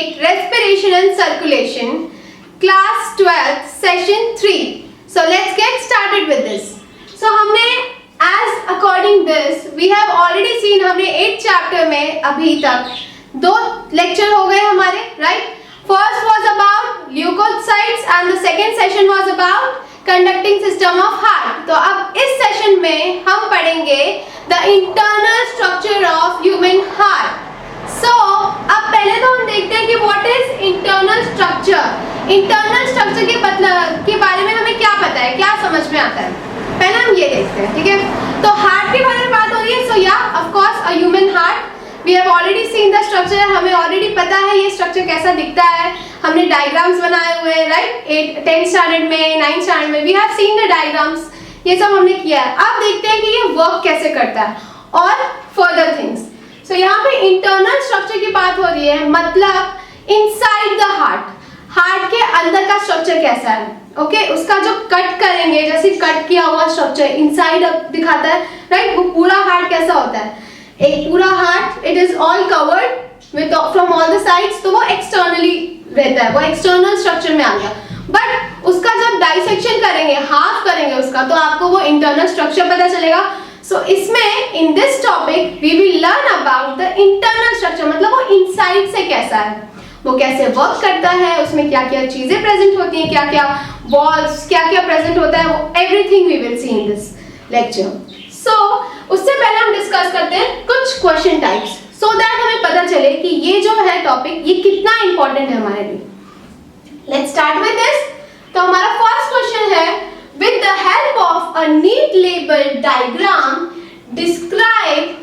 8 Respiration and Circulation, Class 12, Session 3. So let's get started with this. So हमने as according this we have already seen, हमने 8 chapter में अभी तक 2 lecture हो गए हमारे, right? First was about leukocytes and the second session was about conducting system of heart. तो अब इस session में हम पढ़ेंगे the internal structure of human heart. So अब पहले तो हम देखते हैं कि what is internal structure. Internal structure के बारे में हमें क्या पता है, क्या समझ में आता है, पहले हम ये देखते हैं, ठीक है? तो हार्ट के बारे में बात हो रही है. So yeah, of course a human heart. We have already seen the structure. हमें already पता है ये structure कैसा दिखता है. हमने diagrams बनाए हुए हैं, right? 10th standard में, 9th standard में we have seen the diagrams. ये सब हमने किया है. अब देखते हैं कि ये work कैसे करता है और further things. So यहाँ पे internal structure की बात हो रही है, मतलब inside the heart. हार्ट के अंदर का स्ट्रक्चर कैसा है, ओके? उसका जो कट करेंगे, जैसे कट किया हुआ स्ट्रक्चर इनसाइड दिखाता है, राइट? वो पूरा हार्ट कैसा होता है, एक पूरा heart it is all covered with from all the sides, तो वो एक्सटर्नली रहता है, वो एक्सटर्नल स्ट्रक्चर में आ गया. बट उसका जब डाइसेक्शन करेंगे, हाफ करेंगे उसका, तो आपको वो इंटरनल स्ट्रक्चर पता चलेगा. सो इसमें in this topic we will learn about the internal structure, मतलब वो इनसाइड से कैसा है, वो कैसे वर्क करता है, उसमें क्या क्या चीजें प्रेजेंट होती हैं, क्या क्या वॉल्स, क्या क्या प्रेजेंट होता है, वो everything we will see in this lecture. So उससे पहले हम डिस्कस करते हैं कुछ क्वेश्चन टाइप्स, सो दैट हमें पता चले कि ये जो है टॉपिक ये कितना इंपॉर्टेंट है हमारे लिए. Let's start with this. तो हमारा फर्स्ट क्वेश्चन है, with the help of a neat labelled diagram describe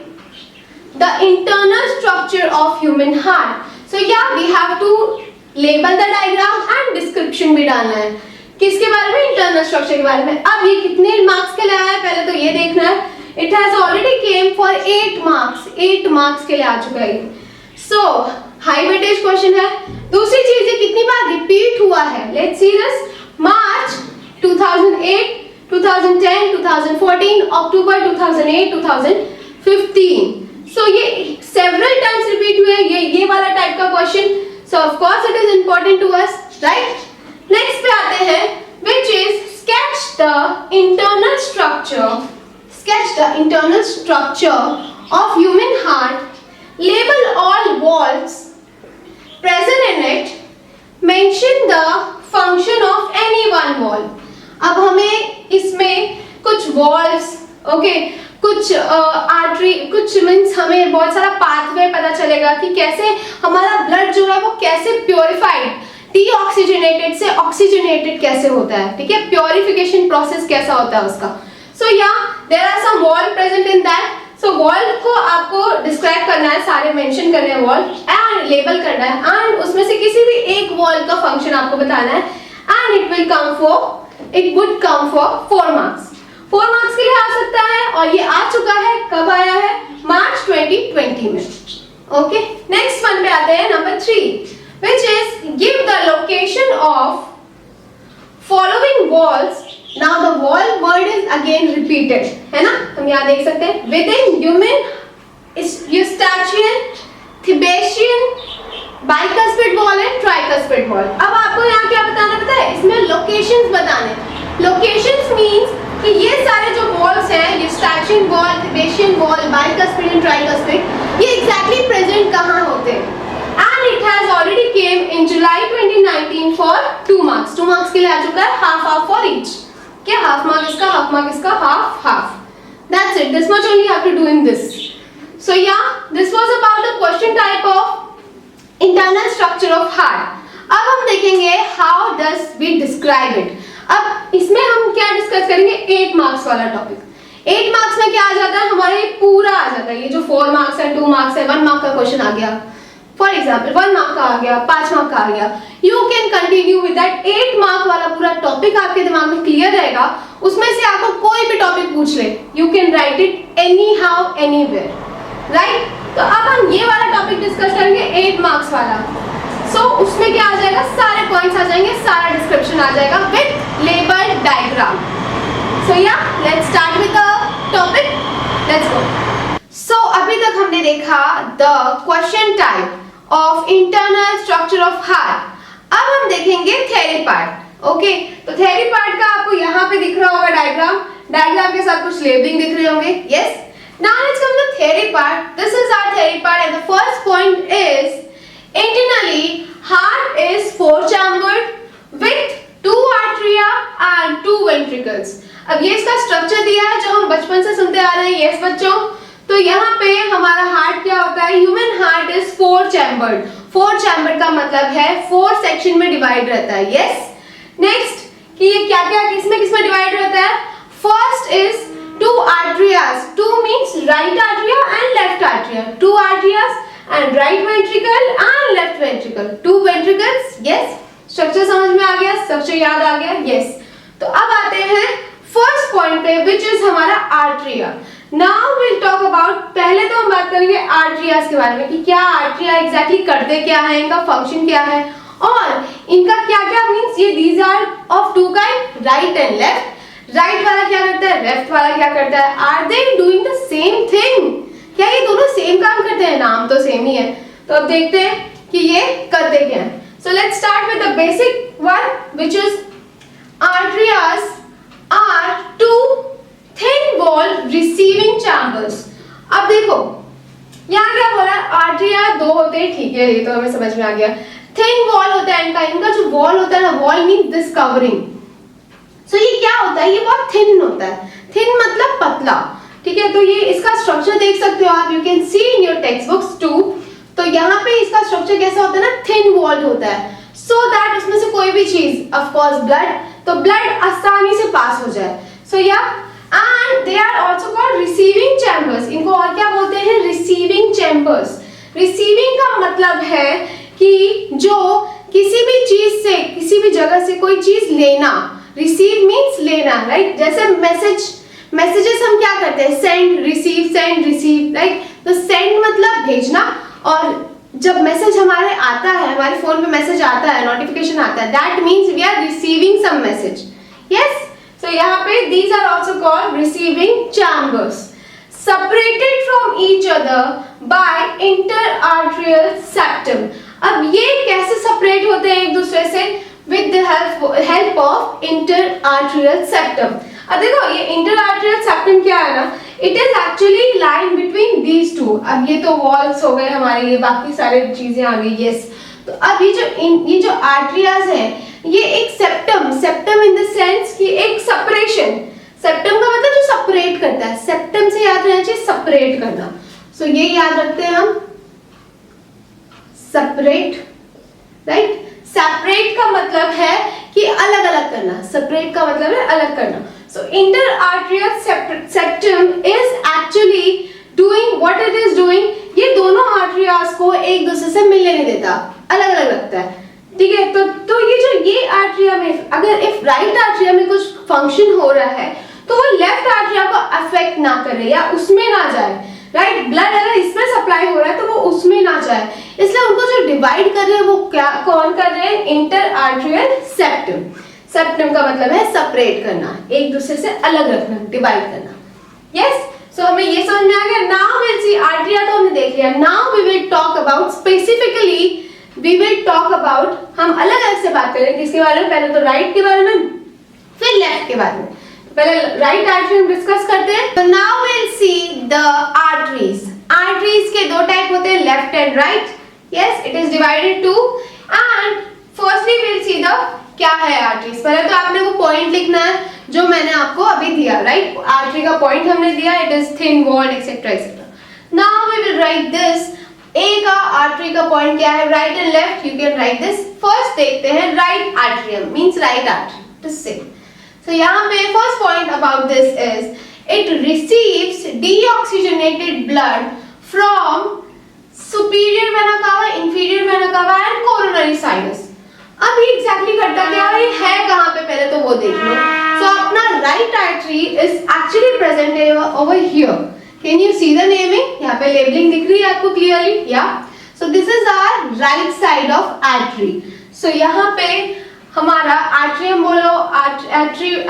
the internal structure of human heart. So yeah, we have to label the diagram and description भी डालना है. किसके बारे में? Internal structure के बारे में. अब ये कितने मार्क्स के लिए आया है पहले तो ये देखना है. It has already came for 8 marks. 8 marks के लिए आ चुका है. So हाई वेटेज क्वेश्चन है. दूसरी चीज ये कितनी बार रिपीट हुआ है, let's see this. March 2008, 2010, 2014, October 2008, 2015. So ये several times repeat हुए, ये वाला टाइप का question. So of course it is important to us, right? Next पे आते हैं, which is sketch the internal structure. Sketch the internal structure of human heart. Label all walls present in it. Mention the function of any one wall. अब हमें इसमें कुछ walls, okay, कुछ artery, कुछ means हमें बहुत सारा पाथवे पता चलेगा कि कैसे हमारा ब्लड जो है वो कैसे प्योरिफाइड, डीऑक्सीजनेटेड से ऑक्सीजनेटेड कैसे होता है, ठीक है? प्योरिफिकेशन प्रोसेस कैसा होता है उसका. So yeah there are some wall present in that. So wall को आपको डिस्क्राइब करना है, सारे मेंशन करने हैं वॉल एंड लेबल करना है, एंड उसमें से किसी भी एक वॉल का फंक्शन आपको बताना है, and it would come for 4 marks. 4 marks के लिए आ सकता है, और ये आ चुका है. कब आया है? मार्च 2020 में. ओके, नेक्स्ट वन पे आते हैं, number 3, which is give the location of following walls. Now the wall word is again repeated, है ना? हम यहाँ देख सकते हैं, within human eustachian, Thebesian, bicuspid wall and tricuspid wall. अब आपको यहाँ क्या बताना पता है? इसमें लोकेशंस बताने. लोकेशंस मीन्स कि ये सारे जो वॉल्स हैं, eustachian valve, thebesian valve, bicuspid and tricuspid, ये एग्जैक्टली प्रेजेंट कहाँ होते हैं. And it has already came in July 2019 for 2 marks. 2 marks के लिए आ चुका है, हाफ फॉर ईच. क्या? हाफ मार्क इसका, हाफ मार्क इसका, half. That's it. This much only have to do in this. So yeah this was about the question type of internal structure of heart. अब हम देखेंगे how does we describe it. अब इसमें हम क्या discuss करेंगे? 8 marks वाला topic. 8 marks में क्या आ जाता है, हमारे पूरा आ जाता है. ये जो 4 मार्क्स है, 2 मार्क्स है, 1 मार्क का क्वेश्चन आ गया, फॉर एग्जाम्पल 1 मार्क का आ गया, 5 मार्क का आ गया. You can continue with that. 8 mark वाला पूरा टॉपिक आपके दिमाग में क्लियर रहेगा. उसमें से आपको कोई भी टॉपिक पूछ ले, you can right it any how anywhere, right? तो अब हम ये वाला टॉपिक डिस्कस करेंगे, 8 मार्क्स वाला. सो उसमें क्या आ जाएगा? सारे पॉइंट्स आ जाएंगे, सारा डिस्क्रिप्शन आ जाएगा with label diagram. So yeah let's start with the topic. Let's go. So अभी तक हमने देखा the question type, of internal structure of heart. अब हम देखेंगे theory part. ओके, तो theory part का आपको यहाँ पे दिख रहा होगा डायग्राम के साथ कुछ लेबलिंग दिख रहे होंगे. Yes. Now let's come to theory part. This is our theory part, and the first point is internally heart is four chambered with two atria and two ventricles. अब ये इसका स्ट्रक्चर दिया है जो हम बचपन से सुनते आ रहे हैं. यस बच्चों, तो यहाँ पे हमारा हार्ट क्या होता है? Human heart is four chambered. Four chambered का मतलब है फोर सेक्शन में डिवाइड रहता है. यस. नेक्स्ट कि ये क्या क्या किसमें डिवाइड रहता है? First is two atrias. Two means right atria and left atria. Two atrias and right ventricle and left ventricle. Two ventricles. Yes, structure समझ में आ गया, स्ट्रक्चर याद आ गया. यस. तो अब आते हैं फर्स्ट पॉइंट पे विच इज हमारा आर्टरिया. नाउ विल टॉक अबाउट, पहले तो हम बात करेंगे आर्टरियाज के बारे में कि क्या आर्टरिया एग्जैक्टली करते क्या है, इनका फंक्शन क्या है और इनका क्या क्या मींस. ये these are of two kind, right and left. Right वाला क्या करता है, लेफ्ट वाला क्या करता है? Are they doing the same thing? क्या ये दोनों सेम काम करते हैं? नाम तो सेम ही है. तो अब देखते हैं कि ये करते क्या है. So let's start with the basic one which is arterias are two thin wall receiving chambers. अब देखो यहाँ क्या बोला है? आर्टरिया दो होते हैं, ठीक है, ये तो हमें समझ में आ गया. थिन वॉल होता है इनका जो वॉल होता है ना, वॉल मीन दिस कवरिंग. सो ये क्या होता है? ये बहुत थिन होता है. थिन मतलब पतला, ठीक है. तो ये इसका स्ट्रक्चर देख सकते हो आप, you can see in your text books too. तो यहाँ पे इसका स्ट्रक्चर कैसा होता है ना, थिन वॉल्ड होता है, सो दैट उसमें से कोई भी चीज, ऑफ कोर्स ब्लड, तो ब्लड आसानी से पास हो जाए. So yeah and they are also called receiving chambers. इनको और क्या बोलते हैं? Receiving chambers. रिसीविंग का मतलब है कि जो किसी भी चीज से, किसी भी जगह से कोई चीज लेना. रिसीव मींस लेना, राइट. जैसे मैसेजेस हम क्या करते हैं? Send receive, right. तो सेंड मतलब भेजना, और जब मैसेज हमारे आता है, हमारे फोन पे मैसेज आता है, नोटिफिकेशन आता है, that means we are receiving some message. Yes. So यहाँ पे these are also called receiving chambers, separated from each other by inter atrial septum. अब ये कैसे सेपरेट होते हैं एक दूसरे से? With the help of inter atrial septum. अब देखो ये इंटर आर्टरियल सेप्टम क्या है ना, it is actually line between these two. अब ये तो वॉल्स हो गए हमारे लिए, बाकी सारे चीजें आ गई. यस. तो अब ये जो आर्टरियाज है, ये एक सेप्टम इन द सेंस कि एक सेपरेशन. सेप्टम का मतलब जो सेपरेट करता है. सेप्टम से याद रहना चाहिए सेपरेट करना. सो ये याद रखते हैं हम, सेपरेट, राइट. सेपरेट का मतलब है कि अलग अलग करना. सेपरेट का मतलब है अलग करना. So interarterial septum is actually doing what it is doing. ये दोनों आर्टरियाज को एक दूसरे से मिलने नहीं देता, अलग अलग रखता है, ठीक है. तो ये आर्टरिया में अगर इफ राइट आर्टरिया में कुछ फंक्शन हो रहा है तो वो लेफ्ट आर्टरिया को अफेक्ट ना करे या उसमें ना जाए, राइट. ब्लड अगर इसमें सप्लाई हो रहा है तो वो उसमें ना जाए, इसलिए उनको जो डिवाइड कर रहे हैं वो क्या कौन कर रहे हैं? Inter atrial septum. सेप्टम का मतलब है सेपरेट करना, एक दूसरे से अलग रखना, डिवाइड करना. यस. सो हमें ये समझ में आ गया. नाउ विल सी आर्टरिया तो हमने देख लिया. Now we will talk about specifically, we will talk about, हम अलग अलग से बात करेंगे किसके बारे में? पहले तो राइट के बारे में, फिर लेफ्ट के बारे में. पहले राइट आर्टरी हम डिस्कस करते हैं. तो now will see the arteries. Arteries के दो टाइप होते हैं, left and right. Yes, it is divided two. And firstly will see the क्या है आर्टरीज. पहले तो आपने वो पॉइंट लिखना है जो मैंने आपको अभी दिया, राइट. आर्टरी का पॉइंट हमने दिया, it is thin walled etcetera etcetera. Now we will write this. ए का आर्टरी का पॉइंट क्या है? Right and left. You can write this. First देखते हैं right atrium means right artery. Two से सो यहाँ पे first point about this is it receives deoxygenated blood from superior vena cava, inferior vena cava and coronary sinus. अब ये exactly करता क्या है कहाँ पे? पहले तो वो देख लो. सो अपना right artery is actually present over here. Can you see the naming? यहाँ पे लेबलिंग दिख रही है आपको clearly. Yeah so this is our right side of artery. So यहाँ पे हमारा आर्टरियम बोलो,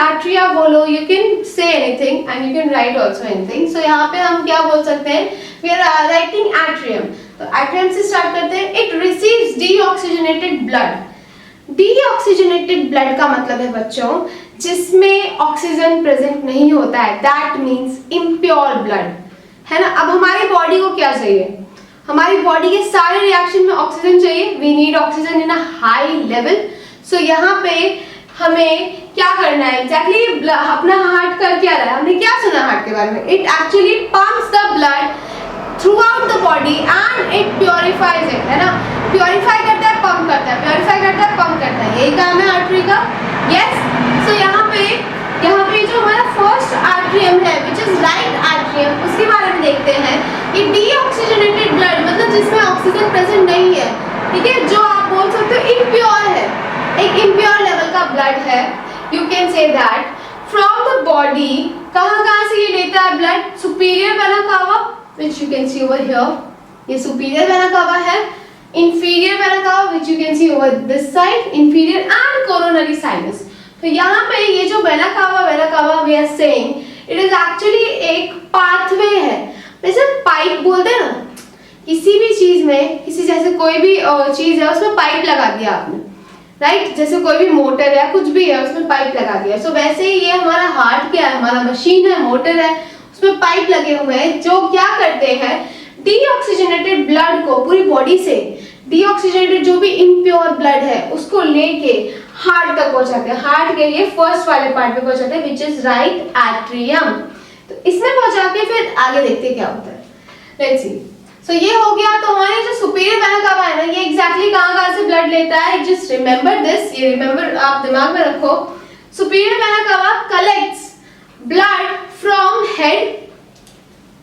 आर्टरिया बोलो, you can say anything and you can write also anything. So यहाँ पे हम क्या बोल सकते हैं? We are writing atrium. तो एट्रियम से स्टार्ट करते हैं। It receives deoxygenated blood. Deoxygenated blood का मतलब है बच्चों जिसमें ऑक्सीजन प्रेजेंट नहीं होता है, दैट मीन्स इम्प्योर ब्लड, है ना। अब हमारी बॉडी को क्या चाहिए, हमारी बॉडी के सारे रिएक्शन में ऑक्सीजन चाहिए, we need oxygen in a high level. So यहाँ पे हमें क्या करना है एग्जैक्टली अपना हार्ट कर क्या रहा है, हमने क्या सुना हार्ट के बारे में, it actually pumps the blood through out the body and it purifiers it, है ना। प्योरीफाई करता है, पंप करता है, प्योरीफाई करता है, पंप करता है, यही काम है आर्टरी का। यस, सो यहाँ पे जो हमारा फर्स्ट आर्ट्रियम है विच इज राइट आर्ट्रियम, उसके बारे में देखते हैं। ये डीऑक्सीजनेटेड ब्लड मतलब जिसमें ऑक्सीजन प्रेजेंट नहीं है, ठीक है, जो आप बोल सकते हो इम्प्योर है, एक इम्प्योर लेवल का ब्लड है, you can say that. From the body कहाँ से ये लेता है ब्लड, सुपीरियर वेना कावा which you can see over here, ये superior vena cava है, inferior vena cava which you can see over this side, inferior and coronary sinus। तो यहाँ पे ये जो vena cava we are saying it is actually एक pathway है, जैसे पाइप बोलते हैं ना, किसी भी चीज में, किसी जैसे कोई भी चीज है उसमें पाइप लगा दिया आपने, राइट, जैसे कोई भी मोटर या कुछ भी है उसमें पाइप लगा दिया। सो वैसे ही ये हमारा हार्ट क्या है, हमारा मशीन है, मोटर है, उसमें पाइप लगे हुए हैं जो क्या करते हैं, डीऑक्सीजनेटेड ब्लड को पूरी बॉडी से डीऑक्सीजनेटेड जो भी इम्प्योर ब्लड है उसको लेके हार्ट तक पहुंचाते हैं। हार्ट के ये फर्स्ट वाले पार्ट पे पहुंचाते हैं विच इज राइट एट्रियम। तो इसमें पहुंचा के फिर आगे देखते क्या होता है, लेट्स सी। सो ये हो गया। तो हमारे जो सुपीरियर वेना कावा है ना, ये एग्जैक्टली कहाँ से ब्लड लेता है, जस्ट रिमेंबर दिस, ये रिमेंबर आप दिमाग में रखो। सुपीरियर वेना कावा collects blood from head,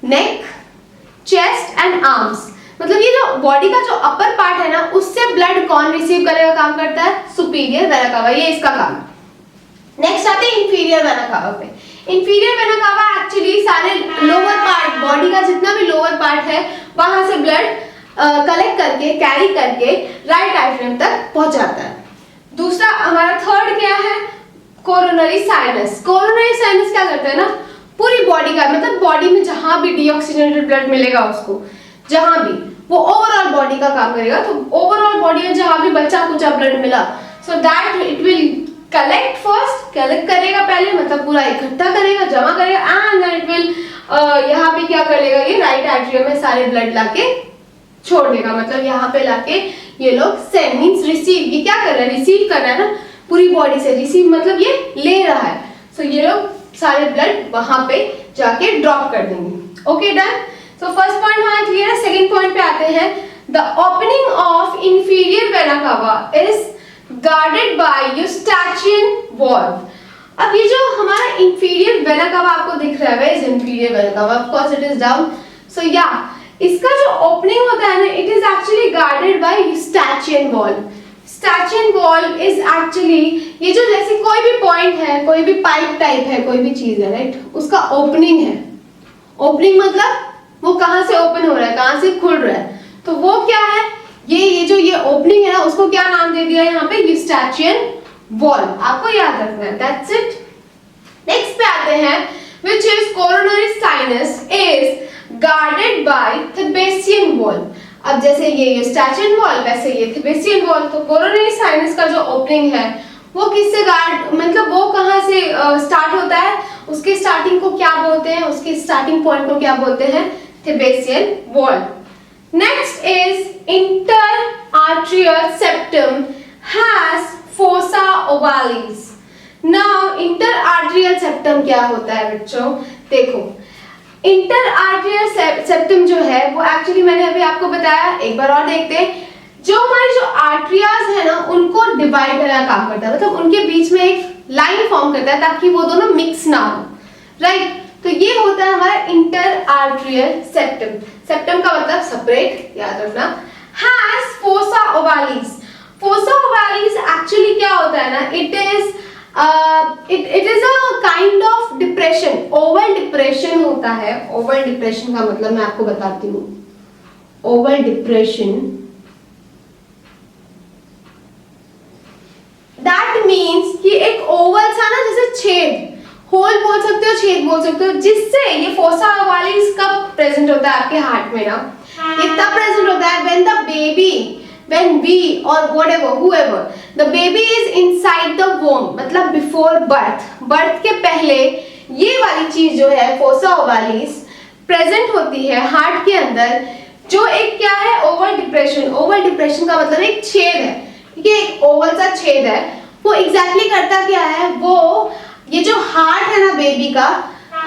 neck, chest and arms. मतलब ये जो बॉडी का जो अपर पार्ट है ना, उससे ब्लड कौन रिसीव करेगा काम करता है, सुपीरियर वेना कावा, ये इसका काम है। नेक्स्ट आते हैं इंफीरियर वेना कावा पे। इंफीरियर वेना कावा एक्चुअली सारे लोअर पार्ट, बॉडी का जितना भी लोअर पार्ट है वहां से ब्लड कलेक्ट करके, कैरी करके राइट एट्रियम तक पहुंचाता है। दूसरा हमारा थर्ड क्या है, कोरोनरी साइनस। कोरोनरी साइनस क्या करता है ना, पूरी बॉडी का, मतलब बॉडी में जहां भी डीऑक्सीजनेटेड ब्लड मिलेगा उसको, जहां भी, वो ओवरऑल बॉडी का काम करेगा। तो ओवरऑल बॉडी में जहां भी बचा कुचा ब्लड मिला, so that it will collect first, collect करेगा पहले, मतलब पूरा इकट्ठा करेगा, जमा करेगा, एंड देन इट विल यहाँ पे क्या करेगा, ये राइट एट्रियम में सारे ब्लड लाके छोड़ देगा। मतलब यहाँ पे लाके ये लोग सेंड मींस रिसीव, ये क्या कर रहा है, रिसीव कर रहा है ना, पूरी बॉडी से रिसीव मतलब ये ले रहा है। सो ये लोग सारे ब्लड वहां पे जाके ड्रॉप कर देंगे। Okay done. So first point हमारा क्लियर है। सेकंड पॉइंट पे आते हैं। The opening of inferior vena cava is guarded by eustachian valve. अब ये जो हमारा इंफीरियर वेना कावा आपको दिख रहा है, is inferior vena cava, of course it is down. So yeah इसका जो ओपनिंग होता है ना, it is actually guarded by eustachian valve. Eustachian valve is actually, ये जो जैसे कोई भी पॉइंट है, कोई भी पाइप टाइप है, कोई भी चीज है, राइट, उसका ओपनिंग है। ओपनिंग मतलब वो कहां से ओपन हो रहा है, कहां से खुल रहा है, तो वो क्या है, ये जो ये ओपनिंग है ना, उसको क्या नाम दे दिया यहाँ पे, यूस्टाचियन वाल्व। आपको याद रखना है, दैट्स इट। नेक्स्ट पे आते हैं, which is coronary sinus is guarded by thebesian valve. अब जैसे ये यूस्टाचियन वाल्व, वैसे ये थेबेसियन वाल्व। तो कोरोनरी साइनस का जो ओपनिंग है वो किससे गार्ड, मतलब वो कहाँ से स्टार्ट होता है, उसके स्टार्टिंग को क्या बोलते हैं, उसके स्टार्टिंग पॉइंट को क्या बोलते हैं, thebesian valve. Next is inter atrial septum has fossa ovalis. Now inter atrial septum क्या होता है बच्चों, देखो इंटर आर्ट्रियल सेप्टम जो है वो एक्चुअली मैंने अभी आपको बताया, एक बार और देखते हैं। जो हमारी जो आर्ट्रियाज है ना, उनको डिवाइड करने का काम करता है, मतलब उनके बीच में एक लाइन फॉर्म करता है ताकि वो दोनों मिक्स ना हो, राइट। तो ये होता है हमारा इंटर आर्ट्रियल सेप्टम। सेप्टम का मतलब सेपरेट, याद रखना। Has fossa ovalis. Fossa ovalis actually क्या होता है ना, it is a kind of depression, oval depression होता है। ओवल डिप्रेशन का मतलब मैं आपको बताती हूँ। ओवल डिप्रेशन दैट मीन्स कि एक ओवल सा ना, जैसे छेद, होल बोल सकते हो, छेद बोल सकते हो, जिससे ये फोसा ओवालिस कब प्रेजेंट होता है आपके हार्ट में ना, ये तब प्रेजेंट होता है when the baby, when we or whatever, whoever, the baby is inside the womb, मतलब before birth, birth के पहले ये वाली चीज जो है फोसा ओवालिस प्रेजेंट होती है हार्ट के अंदर, जो एक क्या है ओवल डिप्रेशन। ओवल डिप्रेशन का मतलब एक छेद है, ठीक है, एक ओवल सा छेद है। वो एग्जैक्टली करता क्या है, वो ये जो हार्ट है ना बेबी का,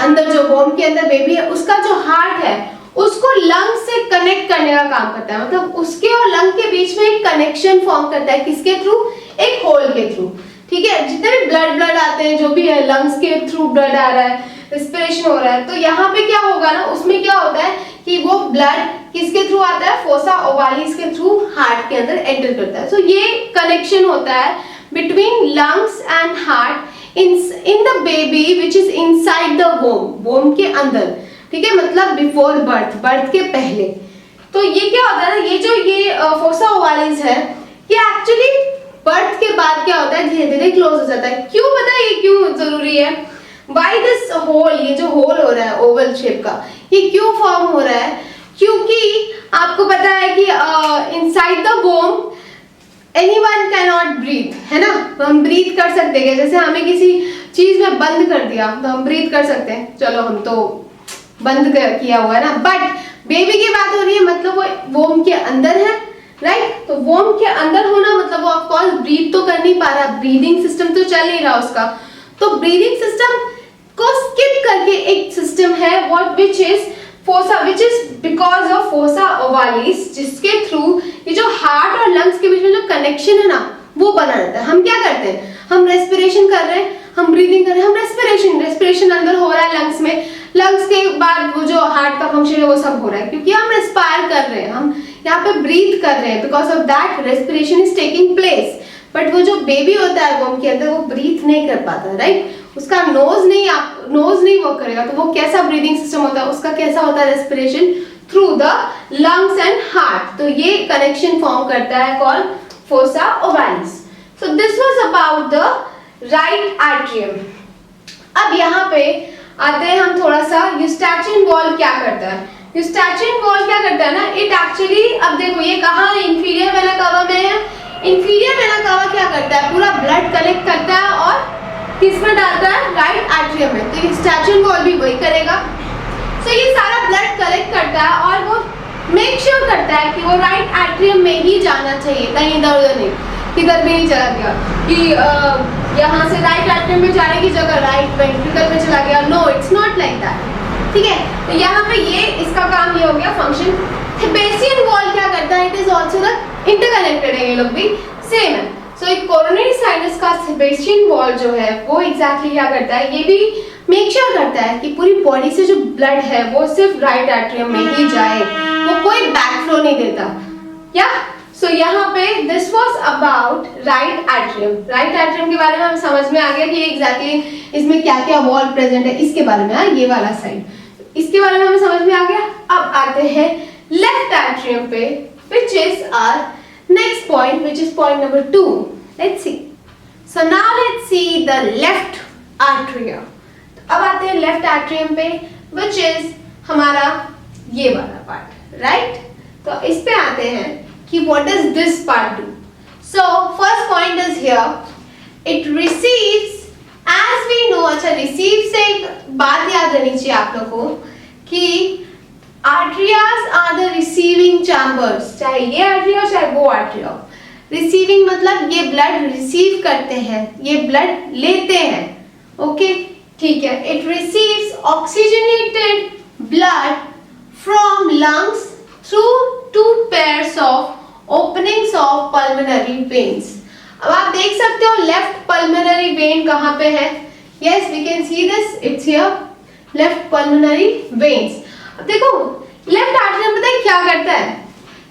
अंदर जो वोम के अंदर बेबी है उसका जो हार्ट है उसको लंग से कनेक्ट करने का काम करता है, मतलब उसके और लंग के बीच में एक कनेक्शन फॉर्म करता है। किसके थ्रू, एक होल के थ्रू, ठीक है। जितने भी ब्लड आते हैं, जो भी है लंग्स के थ्रू ब्लड आ रहा है, रेस्पिरेशन हो रहा है, तो यहाँ पे क्या होगा ना, उसमें क्या होता है कि वो ब्लड किसके थ्रू आता है, फोसा ओवालिस के थ्रू हार्ट के अंदर एंटर करता है। सो ये कनेक्शन होता है between lungs and heart in the baby which is inside the womb, womb के अंदर, ठीक है, मतलब बिफोर बर्थ, बर्थ के पहले। तो ये क्या होता है ना, ये जो ये फोसा ओवालिस है ये एक्चुअली बर्थ के बाद क्या होता है, धीरे धीरे क्लोज हो जाता है। क्यों पता है ये क्यों जरूरी है, वाई दिस होल, ये जो होल हो रहा है ओवल शेप का, ये क्यों फॉर्म हो रहा है, क्योंकि आपको पता है कि inside the womb anyone can not breathe, है ना, तो हम ब्रीथ कर सकते हैं। जैसे हमें किसी चीज में बंद कर दिया तो हम ब्रीथ कर सकते हैं, चलो हम तो बंद किया हुआ है ना, बट बेबी की बात हो रही है, मतलब वो वोम के अंदर है, राइट। तो वोम के अंदर होना मतलब वो ऑफ कोर्स ब्रीथ तो कर नहीं पा रहा, ब्रीदिंग सिस्टम तो चल नहीं रहा उसका। तो ब्रीदिंग सिस्टम को स्किप करके एक सिस्टम है what which is fossa, which is because of fossa ovalis, जिसके थ्रू ये जो हार्ट और लंग्स के बीच में जो कनेक्शन है ना वो बना रहता है। हम क्या करते हैं, हम रेस्पिरेशन कर रहे हैं, हम ब्रीदिंग कर रहे हैं, हम रेस्पिरेशन अंदर हो रहा है लंग्स में, लंग्स के बाद वो जो हार्ट का फंक्शन है वो सब हो रहा है, क्योंकि हम रेस्पायर कर रहे हैं, हम यहाँ पे ब्रीथ कर रहे हैं, because of that respiration is taking place. But वो जो बेबी होता है वोम के अंदर वो ब्रीथ नहीं कर पाता, राइट, उसका नोज नहीं वर्क करेगा, तो वो कैसा ब्रीदिंग सिस्टम होता है उसका, कैसा होता है respiration through the lungs and heart. तो ये कनेक्शन फॉर्म करता है called fossa ovalis. So this was about the right atrium. अब यहाँ पे आते हैं हम थोड़ा सा, यूस्टैचियन वॉल क्या करता है। यूस्टैचियन वॉल क्या करता है ना, इट एक्चुअली, अब देखो ये कहाँ है, इंफीरियर वेना कावा में है। इंफीरियर वेना कावा क्या करता है, पूरा ब्लड कलेक्ट करता है और किस में डालता है, राइट एट्रियम में। तो यूस्टैचियन वॉल भी वही करेगा। सो ये सारा ब्लड कलेक्ट करता है और वो मेक श्योर करता है कि वो राइट एट्रियम में ही जाना चाहिए, कहीं इधर उधर नहीं, किधर भी नहीं चला गया कि यहाँ से राइट एट्रियम में जाने की जगह राइट वेंट्रिकल में चला गया। No, it's not like that, ठीक है। तो यहाँ पे ये इसका काम ये हो गया फंक्शन। सेबेस्टियन वॉल क्या करता है, it is also the interconnected है, ये लोग भी सेम है। सो एक कोरोनरी साइनस का सेबेस्टियन वॉल जो है वो एग्जैक्टली क्या करता है, ये भी मेक श्योर करता है कि पूरी बॉडी से जो ब्लड है वो सिर्फ राइट एट्रियम में ही जाए, वो कोई बैक फ्लो नहीं देता, क्या। सो यहाँ पे this was about right atrium. Right atrium के बारे में हम समझ में आ गया कि एग्जैक्टली इसमें क्या क्या वॉल प्रेजेंट है, इसके बारे में, ये वाला साइड, इसके बारे में हमें समझ में आ गया। अब आते हैं लेफ्ट एट्रियम पे, which is our next point, which is point number 2. Let's see. So now let's see the left atria. अब आते हैं लेफ्ट एट्रियम पे, which is हमारा ये वाला पार्ट, राइट। तो इस पे आते हैं कि what does this part do? So first point is here, it receives, as we know, अच्छा receive से एक बात याद रहनी चाहिए आप लोगों को कि आर्ट्रियाज आर द रिसीविंग चैम्बर्स, चाहे ये आर्ट्रिया हो चाहे वो आर्ट्रिया हो। रिसीविंग मतलब ये ब्लड रिसीव करते हैं, ये ब्लड लेते हैं, ओके, ठीक है। It receives oxygenated blood from lungs through 2 pairs of openings of pulmonary veins. अब आप देख सकते हो लेफ्ट पल्मोनरी वेन कहाँ पे है, yes we can see this, it's here, left pulmonary veins. अब देखो लेफ्ट आर्टरी पता है क्या करता है,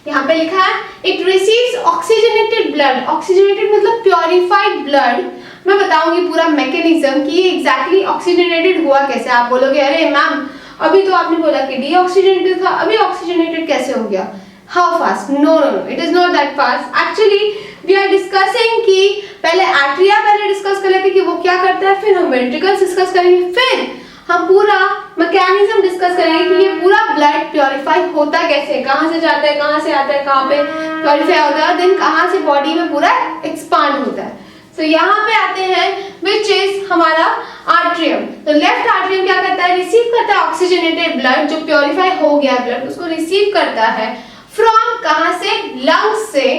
यहाँ पे लिखा है it receives oxygenated blood. Oxygenated मतलब प्योरिफाइड ब्लड। मैं बताऊंगी पूरा मैकेनिज्म कि ये एग्जैक्टली ऑक्सीजनेटेड हुआ कैसे। आप बोलोगे अरे मैम अभी तो आपने बोला कि डीऑक्सीजनेटेड था, अभी ऑक्सीजनेटेड कैसे हो गया, how fast? No no no, it is not that fast. Actually we are discussing कि पहले आर्ट्रिया पहले डिस्कस कर लेते कि वो क्या करता है, फिर हम वेंट्रिकल्स डिस्कस करेंगे, फिर हम पूरा मैकेनिज्म डिस्कस करेंगे कि ये पूरा ब्लड प्योरीफाई होता कैसे है, कहाँ से जाता है, कहाँ से आता है, कहाँ पे प्योरीफाई होता है, देन कहाँ से बॉडी में पूरा एक्सपांड होता है। तो यहाँ पे आते हैं विच इज हमारा आर्ट्रियम। तो लेफ्ट आर्ट्रियम क्या करता है, रिसीव करता है ऑक्सीजनेटेड ब्लड, जो प्योरीफाई हो गया ब्लड उसको रिसीव करता है फ्रॉम कहाँ से, लंग्स से,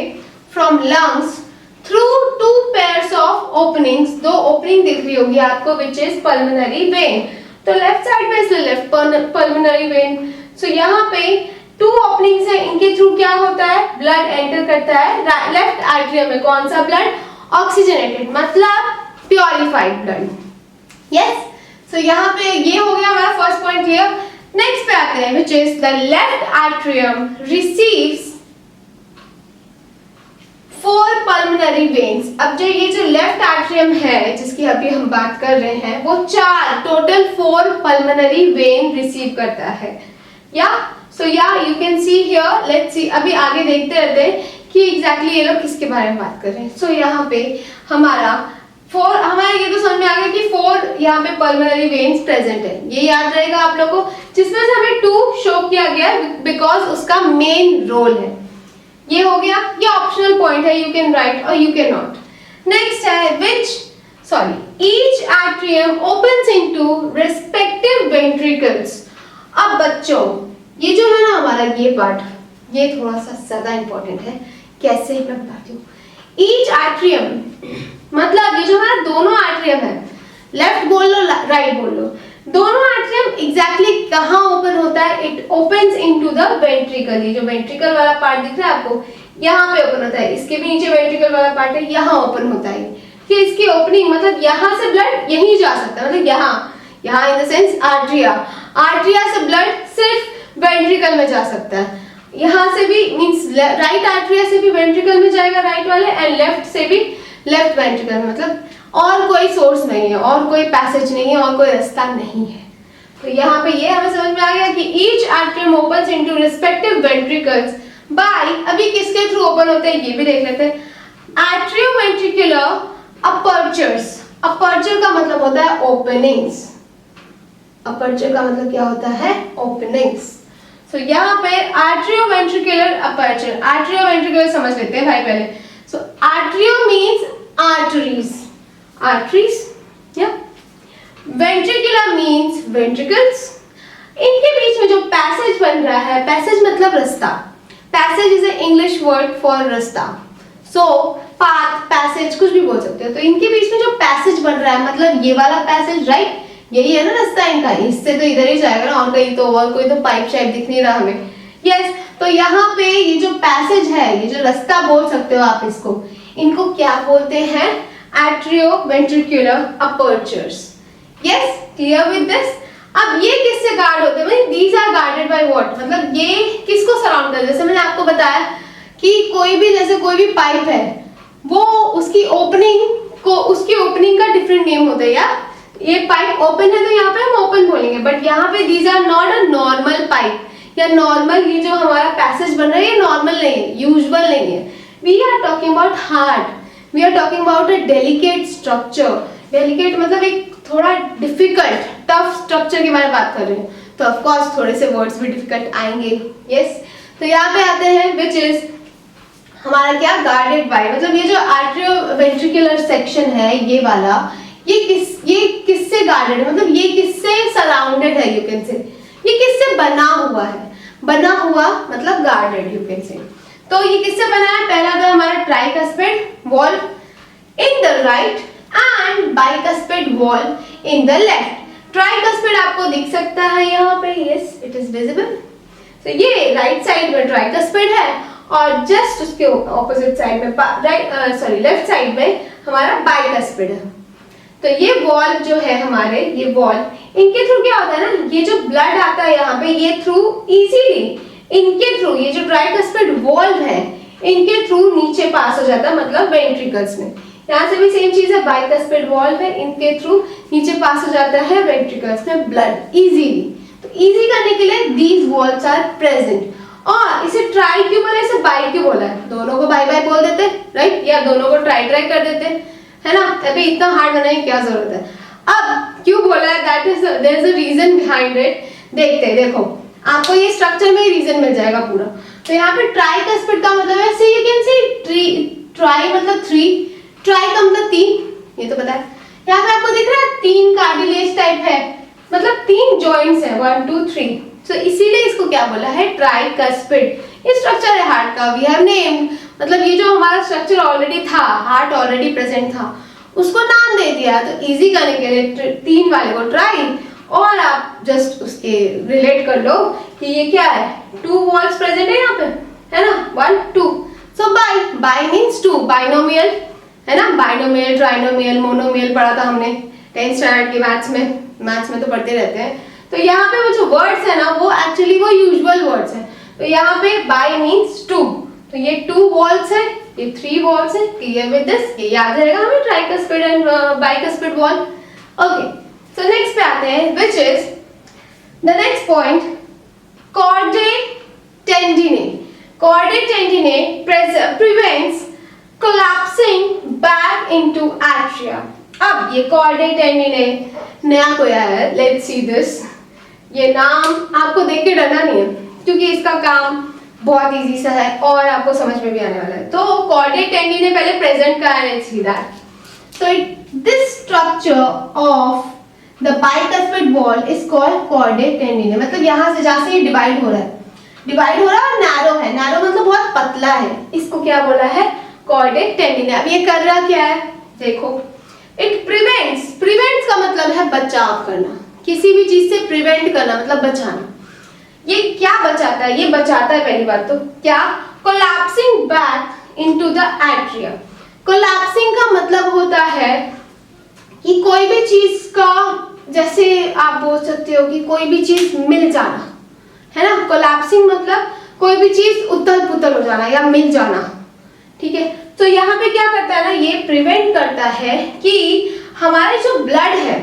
from lungs through two pairs of openings, दो ओपनिंग दिख रही होगी आपको, विच इज पल्मोनरी वेन। तो लेफ्ट साइड में इसलिए लेफ्ट पल्मोनरी वेन। सो यहाँ पे टू ओपनिंग्स है, इनके थ्रू क्या होता है, ब्लड एंटर करता है लेफ्ट आर्टरियम में। कौन सा ब्लड, ऑक्सीजनेटेड, मतलब प्योरीफाइड ब्लड। यस, सो यहाँ पे ये हो गया हमारा फर्स्ट पॉइंट क्लियर। नेक्स्ट पे आते हैं which is the left atrium receives 4 pulmonary veins. अब जो ये जो लेफ्ट आर्टरियम है जिसकी अभी हम बात कर रहे हैं, वो 4 टोटल 4 पल्मोनरी वेन रिसीव करता है। या सो या you can see here, let's see, अभी आगे देखते रहते हैं कि एग्जैक्टली ये लोग किसके बारे में बात कर रहे हैं। सो यहाँ पे हमारा ये तो समझ में आ गया कि 4 यहाँ पे पल्मोनरी वेन्स प्रेजेंट है, ये याद रहेगा आप लोगों को, जिसमें से हमें 2 शो किया गया बिकॉज उसका मेन रोल है। ये हो गया, ये ऑप्शनल पॉइंट है, यू कैन राइट और यू कैन नॉट। नेक्स्ट है each atrium opens into respective ventricles. अब बच्चों ये जो है ना हमारा ये पार्ट, ये थोड़ा सा ज्यादा इंपॉर्टेंट है, कैसे मैं बताती हूँ। ईच आर्टरियम मतलब ये जो हमारा दोनों आर्टरियम है, लेफ्ट बोल लो राइट बोल लो, दोनों आर्टरियम एग्जैक्टली कहाँ ओपन होता है, it opens into the ventricle. ये जो वेंट्रिकल वाला पार्ट दिख रहा है आपको, यहाँ पे ओपन होता है, इसके भी नीचे वेंट्रिकल वाला पार्ट है, यहाँ ओपन होता है। कि इसकी ओपनिंग मतलब यहाँ से ब्लड यहीं जा सकता है, मतलब यहाँ इन द सेंस आर्टरिया से ब्लड सिर्फ वेंट्रिकल में जा सकता है। यहाँ से भी मींस राइट आर्टरिया से भी वेंट्रिकल में जाएगा राइट वाले, एंड लेफ्ट से भी लेफ्ट वेंट्रिकल में, मतलब और कोई सोर्स नहीं है, और कोई पैसेज नहीं है, और कोई रास्ता नहीं है। तो यहाँ पे ये हमें समझ में आ गया कि each atrium opens into respective ventricles by, अभी किसके थ्रू ओपन होते हैं ये भी देख लेते हैं, आर्टरियोवेंट्रिकुलर अपर्चर्स। अपर्चर का मतलब होता है ओपनिंग्स, अपर्चर का मतलब क्या होता है, ओपनिंग्स। सो यहाँ पे आर्टरियोवेंट्रिकुलर अपर्चर, आर्टरियोवेंट्रिकुलर समझ लेते हैं भाई पहले। सो आर्टरियो means arteries, yeah, ventricular means ventricles। इनके बीच में जो पैसेज बन रहा है, पैसेज मतलब रास्ता, passage is a English word for रास्ता। सो पाथ, पैसेज कुछ भी बोल सकते हो। तो इनके बीच में जो पैसेज बन रहा है, मतलब ये वाला पैसेज, राइट, यही है ना रास्ता इनका, इससे तो इधर ही जाएगा ना, और कहीं तो और कोई तो पाइप शाइप दिख नहीं रहा हमें। यस, तो यहाँ पे ये जो पैसेज है, ये जो रास्ता बोल सकते हो आप इसको, इनको क्या बोलते हैं, atrioventricular apertures. Yes, clear with this. अब ये किससे गार्ड होते हैं, मतलब these are guarded by what, मतलब ये किसको सराउंड करते हैं। जैसे मैंने आपको बताया कि कोई भी पाइप है, वो उसकी ओपनिंग का डिफरेंट नेम होता है। यार ये पाइप ओपन है तो यहाँ पे हम ओपन बोलेंगे, बट यहाँ पे these are not a normal pipe, या नॉर्मल ये जो हमारा पैसेज बन रहा है ये नॉर्मल नहीं है, यूजुअल नहीं है। We are talking about hard, we are talking about a delicate structure. Delicate मतलब एक थोड़ा डिफिकल्ट, टफ स्ट्रक्चर के बारे में बात कर रहे हैं, तो ऑफ कोर्स थोड़े से वर्ड्स भी डिफिकल्ट आएंगे। यस, तो यहाँ पे आते हैं विच इज हमारा क्या, गार्डेड बाय, मतलब ये जो आर्टरियोवेंट्रिकुलर सेक्शन है ये वाला, ये किससे गार्डेड है, मतलब ये किससे सराउंडेड है, यू कैन से, ये किससे बना हुआ है, बना हुआ मतलब गार्डेड, यू कैन से। तो ये किससे बना है, पहला तो हमारा tricuspid wall in the right and bicuspid valve in the left. Tricuspid आपको दिख सकता है यहाँ पे, यस इट इज विजिबल। तो ये राइट साइड में ट्राइकस्पिड है, और जस्ट उसके ऑपोजिट साइड में लेफ्ट साइड में हमारा बाइकस्पिड है। तो ये वॉल जो है हमारे, ये वॉल, इनके थ्रू क्या होता है ना, ये जो ब्लड आता है यहाँ पे, ये थ्रू इजीली इनके थ्रू, ये जो ट्राइकस्पिड वॉल्व है इनके थ्रू नीचे पास हो जाता है, मतलब वेंट्रिकल्स में। यहाँ से भी सेम चीज है, बाइकस्पिड वॉल्व है, इनके थ्रू नीचे पास हो जाता है वेंट्रिकल्स में ब्लड इजीली। तो इजी करने के लिए दीज वॉल्व्स आर प्रेजेंट। और इसे ट्राई क्यों बोला, इसे बाई क्यों बोला है, दोनों को बाई बाई बोल देते, राइट, या दोनों को ट्राई कर देते, है ना। अभी इतना हार्ड बनाने की क्या जरूरत है। अब क्यों बोला है, that is there is a reason behind it. देखते हैं, देखो आपको ये स्ट्रक्चर में ही रीजन मिल जाएगा पूरा। तो यहाँ पे ट्राइकस्पिड का मतलब है, सी यू कैन सी ट्राई मतलब 3, ट्राई का मतलब 3, ये तो पता है। यहाँ पे आपको दिख रहा है 3 कार्टिलेज टाइप है, मतलब 3 जॉइंट्स है, 1 2 3। सो इसीलिए इसको क्या बोला है, ट्राइकस्पिड। ये स्ट्रक्चर है हार्ट का, वी हैव नेम्ड, मतलब ये जो हमारा स्ट्रक्चर ऑलरेडी था, हार्ट ऑलरेडी प्रेजेंट था, उसको नाम दे दिया। तो इजी करने के लिए 3 वाले को ट्राई, और आप जस्ट उसके रिलेट कर लो कि ये क्या है, 2 वॉल्स प्रेजेंट है यहाँ पे, है ना, 1 2। सो बाई मीन्स 2, बाइनोमियल है ना, बाइनोमियल, ट्राइनोमियल, मोनोमियल पढ़ा था हमने 10th स्टैंडर्ड के मैथ्स में तो पढ़ते रहते हैं। तो यहाँ पे वो जो वर्ड्स है ना, वो एक्चुअली वो यूजुअल वर्ड्स है। तो यहाँ पे बाई मीन्स 2, तो ये 2 वॉल्स है, ये 3 वॉल्स है, क्लियर विद दिस, ये याद रहेगा हमें, tricuspid and bicuspid valve. Okay, so next पे आते हैं, which is the next point, कॉर्डे टेंडिने। कॉर्डे टेंडिने prevents collapsing back into atria. अब ये कॉर्डे टेंडिने नया कोई आया है, लेट्स सी दिस। ये नाम आपको देख के डरना नहीं है, क्योंकि इसका काम बहुत इजी सा है और आपको समझ में भी आने वाला है। तो कॉर्डे टेंडिने पहले प्रेजेंट का है, let's see that. So this structure of the bicuspid valve is called कॉर्डे टेंडिने। मतलब यहाँ से जहाँ से ये डिवाइड हो रहा है और नैरो है, नैरो मतलब बहुत पतला है, इसको क्या बोला है, कॉर्डे टेंडिने। अब ये कर रहा क्या है, देखो, इट प्रिवेंट्स का मतलब है बचाव करना, किसी भी चीज से प्रिवेंट करना मतलब बचाना। ये क्या बचाता है, ये बचाता है पहली बात तो क्या, collapsing back into the atria. Collapsing का मतलब होता है कि कोई भी चीज का, जैसे आप बोल सकते हो कि कोई भी चीज मिल जाना, है ना, कोलैप्सिंग मतलब कोई भी चीज उथल पुथल हो जाना या मिल जाना, ठीक है। तो यहाँ पे क्या करता है ना, ये प्रिवेंट करता है कि हमारे जो ब्लड है,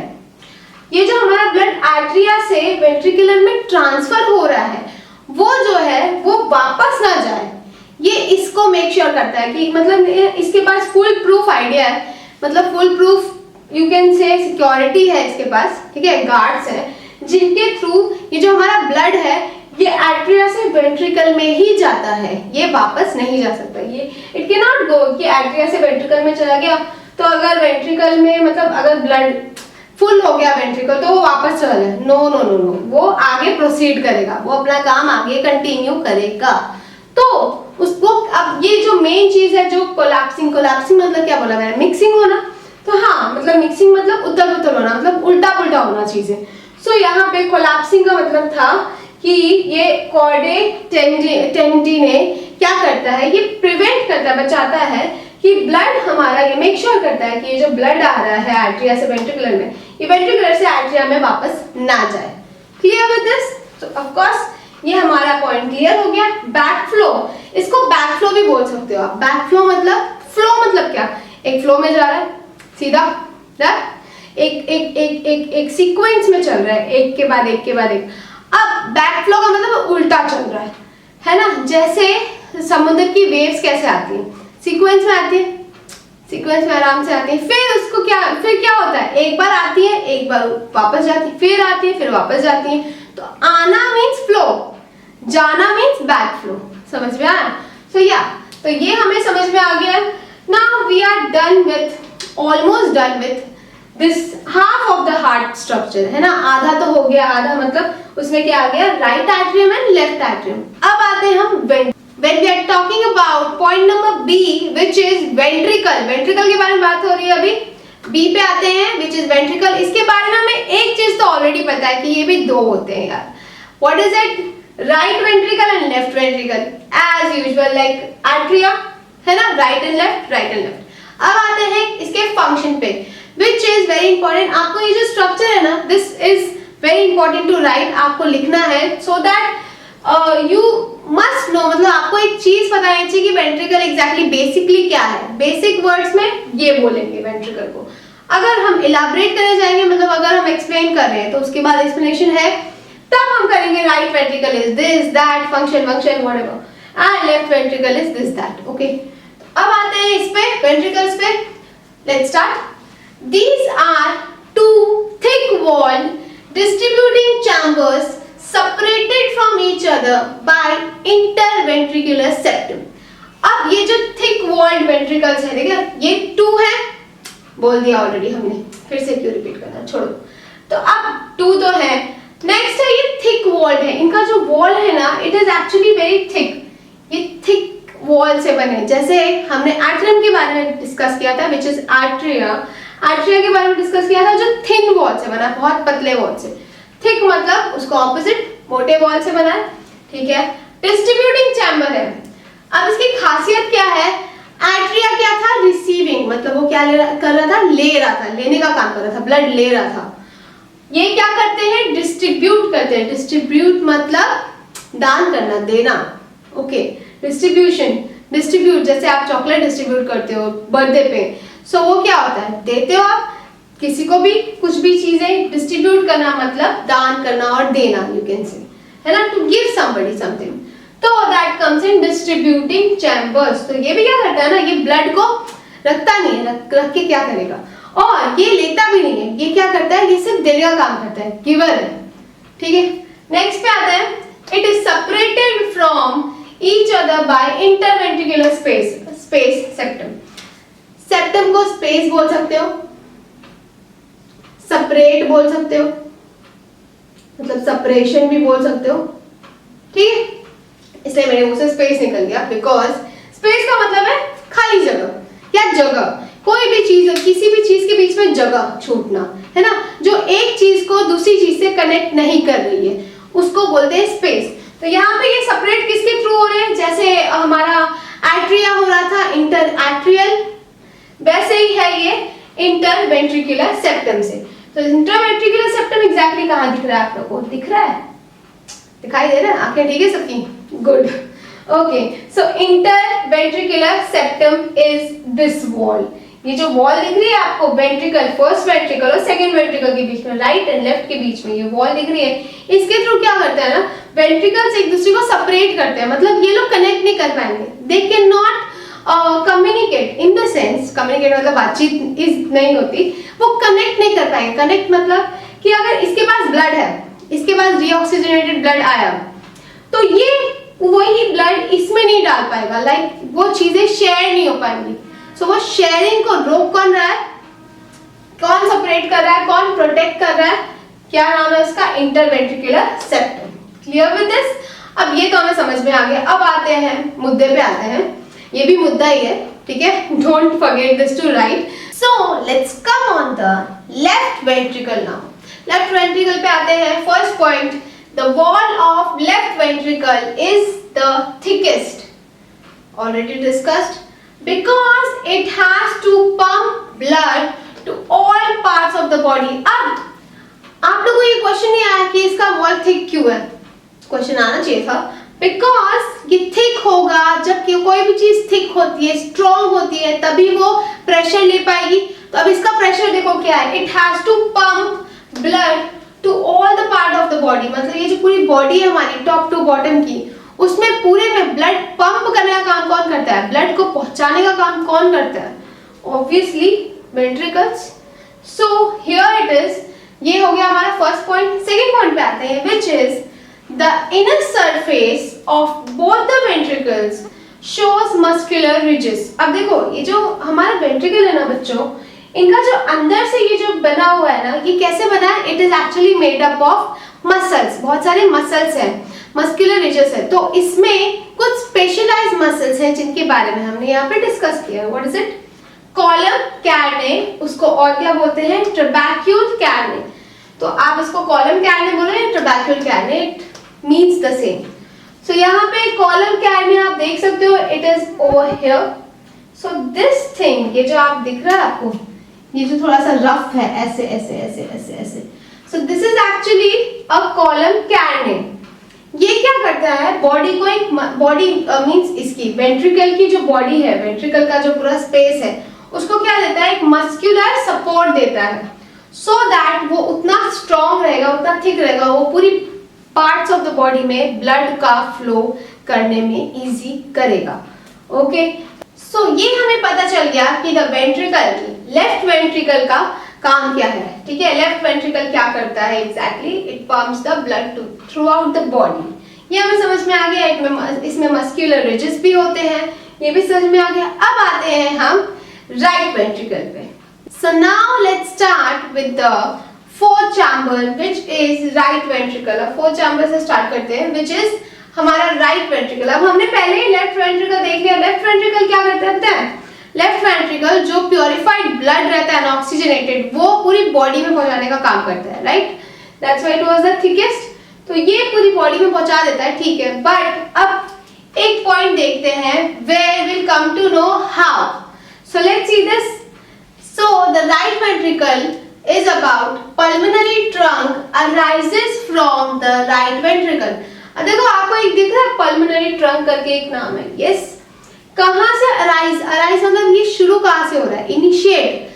ये जो हमारा ब्लड एट्रिया से वेंट्रिकुलर में ट्रांसफर हो रहा है, वो जो है वो वापस ना जाए। ये इसको मेक श्योर करता है कि मतलब इसके पास फुल प्रूफ आइडिया है, मतलब फुल प्रूफ यू कैन से सिक्योरिटी है इसके पास, ठीक है, गार्ड्स है जिनके थ्रू ये जो हमारा ब्लड है ये एट्रिया से वेंट्रिकल में ही जाता है, ये वापस नहीं जा सकता। ये इट कैन नॉट गो कि एट्रिया से वेंट्रिकल में चला गया, तो अगर वेंट्रिकल में मतलब अगर ब्लड फुल हो गया वेंट्रिकल तो वो वापस चला जाए, नो नो नो नो, वो आगे प्रोसीड करेगा, वो अपना काम आगे कंटिन्यू करेगा। तो उसको अब ये जो मेन चीज है जो कोलैप्सिंग मतलब क्या बोला मैंने, मिक्सिंग होना। तो हाँ, मतलब मिक्सिंग मतलब उथल पुथल होना, मतलब उल्टा पुल्टा होना चीजें। सो यहाँ पे कोलैप्सिंग का मतलब था कि ये कॉर्डे टेंडिने क्या करता है, ये प्रिवेंट करता है, बचाता है कि ब्लड हमारा, ये मेक श्योर करता है कि ये जो ब्लड आ रहा है एट्रिया से वेंट्रिकुलर में, ये वेंट्रिकुलर से एट्रिया में वापस ना जाए। Clear with this? तो ऑफ कोर्स ये हमारा पॉइंट क्लियर हो गया। बैक फ्लो, इसको बैक फ्लो भी बोल सकते हो आप। बैक फ्लो मतलब क्या, एक फ्लो में जा रहा है सीधा, एक सीक्वेंस में चल रहा है, एक के बाद एक। अब बैक फ्लो का मतलब उल्टा चल रहा है ना, जैसे समुद्र की वेव्स कैसे आती है, सीक्वेंस में आती है, सीक्वेंस में आराम से आती है, फिर क्या होता है, एक बार आती है, एक बार वापस जाती है, फिर आती है, फिर वापस जाती है। तो आना मीन्स फ्लो, जाना मीन्स बैक फ्लो। समझ में आया? तो ये हमें समझ में आ गया। Now we are almost done with this half of the heart structure, है ना, आधा तो हो गया, आधा मतलब उसमें क्या आ गया, right atrium and left atrium. अब आते हैं हम when we are talking about point number B which is ventricle के बारे में बात हो रही है अभी। B पे आते हैं which is ventricle। इसके बारे में हमें एक चीज तो ऑलरेडी पता है कि ये भी दो होते हैं यार। What is it? Right ventricle and left ventricle as usual like atria, है ना, right and left। अब आते हैं इसके फंक्शन पे which is very important। आपको ये जो स्ट्रक्चर है ना, this is very important to write, आपको लिखना है so that you must know, मतलब आपको एक चीज पता है कि वेंट्रिकल एग्जैक्टली बेसिकली क्या है। बेसिक वर्ड्स में ये बोलेंगे वेंट्रिकल को। अगर हम इलाबरेट करने जाएंगे, मतलब अगर हम एक्सप्लेन कर रहे हैं तो उसके बाद एक्सप्लेनेशन है, तब हम करेंगे right ventricle is this that function whatever and left ventricle is this that. Okay, अब आते हैं इस पे वेंट्रिकल्स पे। Let's start. These are two thick walled distributing chambers separated from each other by interventricular septum. अब ये जो thick walled ventricles है, देखिए ये 2 है, बोल दिया ऑलरेडी हमने, फिर से क्यों रिपीट करना, छोड़ो। तो अब 2 तो है, नेक्स्ट है ये thick walled है, इनका जो वॉल है ना it is actually very thick, ये थिक वॉल से बने, जैसे हमने एट्रियम के बारे में डिस्कस किया था विच इज आर्ट्रिया, आर्ट्रिया के बारे में डिस्कस किया था जो थिन वॉल से बना, बहुत पतले वॉल से, थिक मतलब उसको ऑपोजिट मोटे वॉल से बना है, ठीक है। डिस्ट्रीब्यूटिंग चैम्बर है, अब इसकी खासियत क्या है, एट्रिया क्या था, रिसीविंग, मतलब वो क्या कर रहा था, ले रहा था, लेने का काम कर रहा था, ब्लड ले रहा था। ये क्या करते हैं, डिस्ट्रीब्यूट करते हैं, डिस्ट्रीब्यूट मतलब दान करना, देना, ओके। डिस्ट्रीब्यूशन, डिस्ट्रीब्यूट जैसे आप चॉकलेट डिस्ट्रीब्यूट करते हो बर्थडे पे, सो वो क्या होता है, देते हो आप किसी को भी कुछ भी चीजें, डिस्ट्रीब्यूट करना मतलब दान करना और देना, यू कैन से, है ना, टू गिव समबडी समथिंग, तो that comes in distributing chambers. तो ये भी क्या करता है ना, ये ब्लड को रखता नहीं है, रख के क्या करेगा, और ये लेता भी नहीं है, ये क्या करता है, ये सिर्फ देने का काम करता है, गिवर है, ठीक है। नेक्स्ट पे आता है, it is separated from each other bye interventricular space, space septum, septum को स्पेस बोल सकते हो, सेपरेट बोल सकते हो, मतलब सेपरेशन भी बोल सकते हो, ठीक है। इसलिए मेरे मुंह से स्पेस निकल गया, बिकॉज स्पेस का मतलब है खाली जगह या जगह, कोई भी चीज, किसी भी चीज के बीच में जगह छूटना, है ना, जो एक चीज को दूसरी चीज से कनेक्ट नहीं कर रही है, उसको बोलते हैं स्पेस। तो यहाँ पे ये सेपरेट किसके थ्रू हो रहे हैं, जैसे हमारा एट्रिया हो रहा था इंटर एट्रियल, वैसे ही है ये इंटरवेंट्रिकुलर सेप्टम से। तो इंटरवेंट्रिकुलर सेप्टम एग्जैक्टली कहाँ दिख रहा है आप लोगों को, दिख रहा है, दिखाई दे रहा है, आंखें ठीक है सबकी, good, okay. So interventricular septum is this wall, ये जो वॉल दिख रही है आपको, वेंट्रिकल, फर्स्ट वेंट्रिकल और सेकंड वेंट्रिकल के बीच में, राइट एंड लेफ्ट के बीच में ये वॉल दिख रही है, इसके थ्रू क्या करता है ना, वेंट्रिकल्स एक दूसरे को सेपरेट करते हैं, मतलब ये लोग कनेक्ट नहीं कर पाएंगे, they can not communicate in the sense, communicate मतलब बातचीत इज नहीं होती, वो कनेक्ट नहीं कर पाएंगे। कनेक्ट मतलब कि अगर इसके पास ब्लड है, इसके पास डीऑक्सीजनेटेड ब्लड आया, तो ये वही ब्लड इसमें नहीं डाल पाएगा, लाइक वो चीजें शेयर नहीं हो पाएंगी। सो वो शेयरिंग को रोक कौन रहा है, कौन सेपरेट कर रहा है, कौन प्रोटेक्ट कर रहा है, क्या नाम है इसका, interventricular septum. Clear with this, अब ये तो हमें समझ में आ गया। अब आते हैं मुद्दे पे आते हैं, ये भी मुद्दा ही है, ठीक है, don't forget this too right. So let's come on the left ventricle now. Left ventricle पे आते हैं, first point, the wall of left ventricle is the thickest, already discussed, because it has to pump blood to all parts of the body. अब आप लोगों को ये question नहीं आया कि इसका वॉल थिक क्यों है, क्वेश्चन आना चाहिए था, बिकॉज ये थिक होगा जब कोई भी चीज थिक होती है, स्ट्रॉन्ग होती है, तभी वो प्रेशर ले पाएगी। तो अब इसका प्रेशर देखो क्या है, it has to pump blood to all the part of the body, मतलब ये जो पूरी बॉडी है हमारी टॉप टू बॉटम की, उसमें पूरे में ब्लड पंप करने का काम कौन करता है, ब्लड को पहुंचाने का काम कौन करता है, obviously ventricles. So here it is, ये हो गया हमारा फर्स्ट पॉइंट। सेकंड पॉइंट पे आते हैं, which is the inner surface of both the ventricles shows muscular ridges. अब देखो ये जो हमारा वेंट्रिकल है ना बच्चों, इनका जो अंदर से ये जो बना हुआ है ना, ये कैसे बना है, it is actually made up of muscles, बहुत सारे मसल्स हैं, मस्कुलर रिजेस है। तो इसमें कुछ स्पेशलाइज्ड मसल्स हैं जिनके बारे में हमने यहाँ पे डिस्कस किया। व्हाट इज इट, कॉलम कैर्ने, उसको और क्या बोलते हैं, ट्रबैक्यूल कैर्ने। तो आप इसको कॉलम कैर्ने बोल रहे हैं, ट्रबैक्यूल कैर्ने, इट मीन्स द सेम। सो यहाँ पे कॉलम कैर्ने आप देख सकते हो, it is over here. So this thing, ये जो आप दिख रहा है आपको, ये जो थोड़ा सा रफ है, ऐसे ऐसे ऐसे ऐसे ऐसे, so this is actually a column carneae. ये क्या करता है, बॉडी को एक बॉडी मींस इसकी वेंट्रिकल की जो बॉडी है, वेंट्रिकल का जो पूरा स्पेस है, उसको क्या देता है, एक मस्कुलर सपोर्ट देता है, सो दैट वो उतना स्ट्रॉन्ग रहेगा, उतना थिक रहेगा, वो पूरी पार्ट्स ऑफ द बॉडी में ब्लड का फ्लो करने में इजी करेगा। ओके, सो ये हमें पता चल गया कि द वेंट्रिकल, लेफ्ट वेंट्रिकल का काम क्या है, ठीक है। लेफ्ट वेंट्रिकल क्या करता है exactly, it pumps the blood through out the body. ये हमें समझ में आ गया। इसमें मस्क्यूलर रिजेस भी होते हैं, ये भी समझ में आ गया। अब आते हैं हम राइट वेंट्रिकल पे। So now let's start with the fourth chamber which is right ventricle. Fourth chamber से स्टार्ट करते हैं व्हिच इज हमारा राइट वेंट्रिकल। अब हमने पहले ही लेफ्ट वेंट्रिकल देख लिया। लेफ्ट वेंट्रिकल क्या करता है पता है? लेफ्ट वेंट्रिकल जो प्योरिफाइड ब्लड रहता है ना, ऑक्सीजनेटेड, वो पूरी बॉडी में पहुंचाने का काम करता है, right. That's why it was the thickest. तो ये पूरी बॉडी में पहुंचा देता है, ठीक है। बट अब एक पॉइंट देखते हैं, where will come to know how. So let's see this. So the right ventricle is about pulmonary trunk arises from the right ventricle। अब देखो आपको एक दिख रहा है pulmonary trunk करके एक नाम है, यस। कहां से arise मतलब ये शुरू कहां से हो रहा है, इनिशिएट,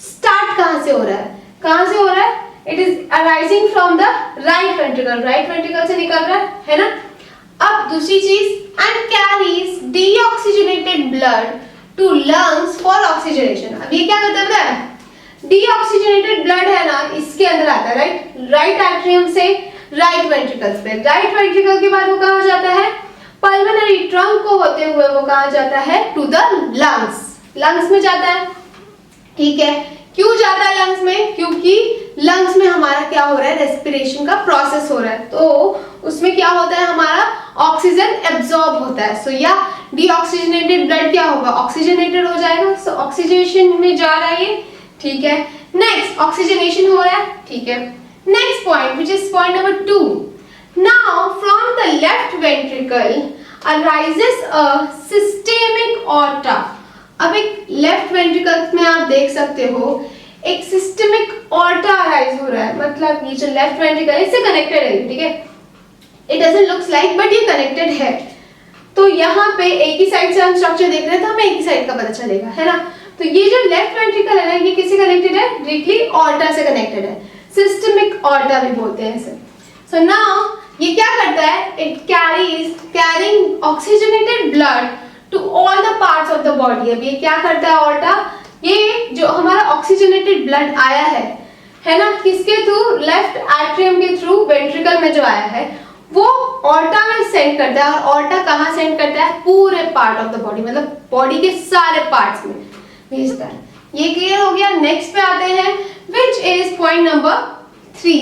स्टार्ट कहां से हो रहा है, कहां से हो रहा है? It is arising from the right ventricle, right ventricle से निकल रहा है ना। अब दूसरी चीज, and carries deoxygenated blood to lungs for oxygenation. अब ये क्या करता है पता है? डीऑक्सीजनेटेड ब्लड है ना, इसके अंदर आता है, राइट, राइट एट्रियम से राइट वेंट्रिकल पे। राइट वेंट्रिकल के बाद वो कहां जाता है? पल्मोनरी ट्रंक को होते हुए वो कहां जाता है? टू द लंग्स, लंग्स में जाता है, ठीक है। क्यों जाता है लंग्स में? क्योंकि लंग्स में हमारा क्या हो रहा है, रेस्पिरेशन का प्रोसेस हो रहा है, तो उसमें क्या होता है, हमारा ऑक्सीजन एब्जॉर्ब होता है। सो या डीऑक्सीजनेटेड ब्लड क्या होगा, ऑक्सीजनेटेड हो जाएगा। सो ऑक्सीजनेशन में जा रहा है ये, ठीक है। नेक्स्ट ऑक्सीजनेशन हो रहा है, ठीक है। Next point which is point number 2। Now from the left ventricle arises a systemic aorta. अब एक लेफ्ट वेंट्रिकल में आप देख सकते हो एक सिस्टेमिक ऑर्टा अराइज हो रहा है, मतलब ये जो लेफ्ट वेंट्रिकल है इससे कनेक्टेड है, ठीक है। It doesn't looks like but ये कनेक्टेड है। तो यहाँ पे एक ही साइड से हम स्ट्रक्चर देख रहे हैं तो हमें एक ही साइड का पता चलेगा, है ना। तो ये जो लेफ्ट वेंट्रिकल है ना, ये किससे कनेक्टेड है? डायरेक्टली ऑर्टा से कनेक्टेड है, सिस्टेमिक ऑर्टा भी बोलते हैं इसे। सो नाउ ये क्या करता है? It carrying oxygenated blood to all the parts of the body. अब ये क्या करता है ऑर्टा? ये जो हमारा ऑक्सीजनेटेड ब्लड आया है ना, किसके थ्रू? लेफ्ट एट्रियम के थ्रू वेंट्रिकल में जो आया है वो ऑर्टा में सेंड करता है। और ऑर्टा कहाँ सेंड करता है? पूरे पार्ट ऑफ द बॉडी, मतलब बॉडी के सारे पार्ट्स में भेजता है। ये क्लियर हो गया। नेक्स्ट पे आते हैं which is point number 3।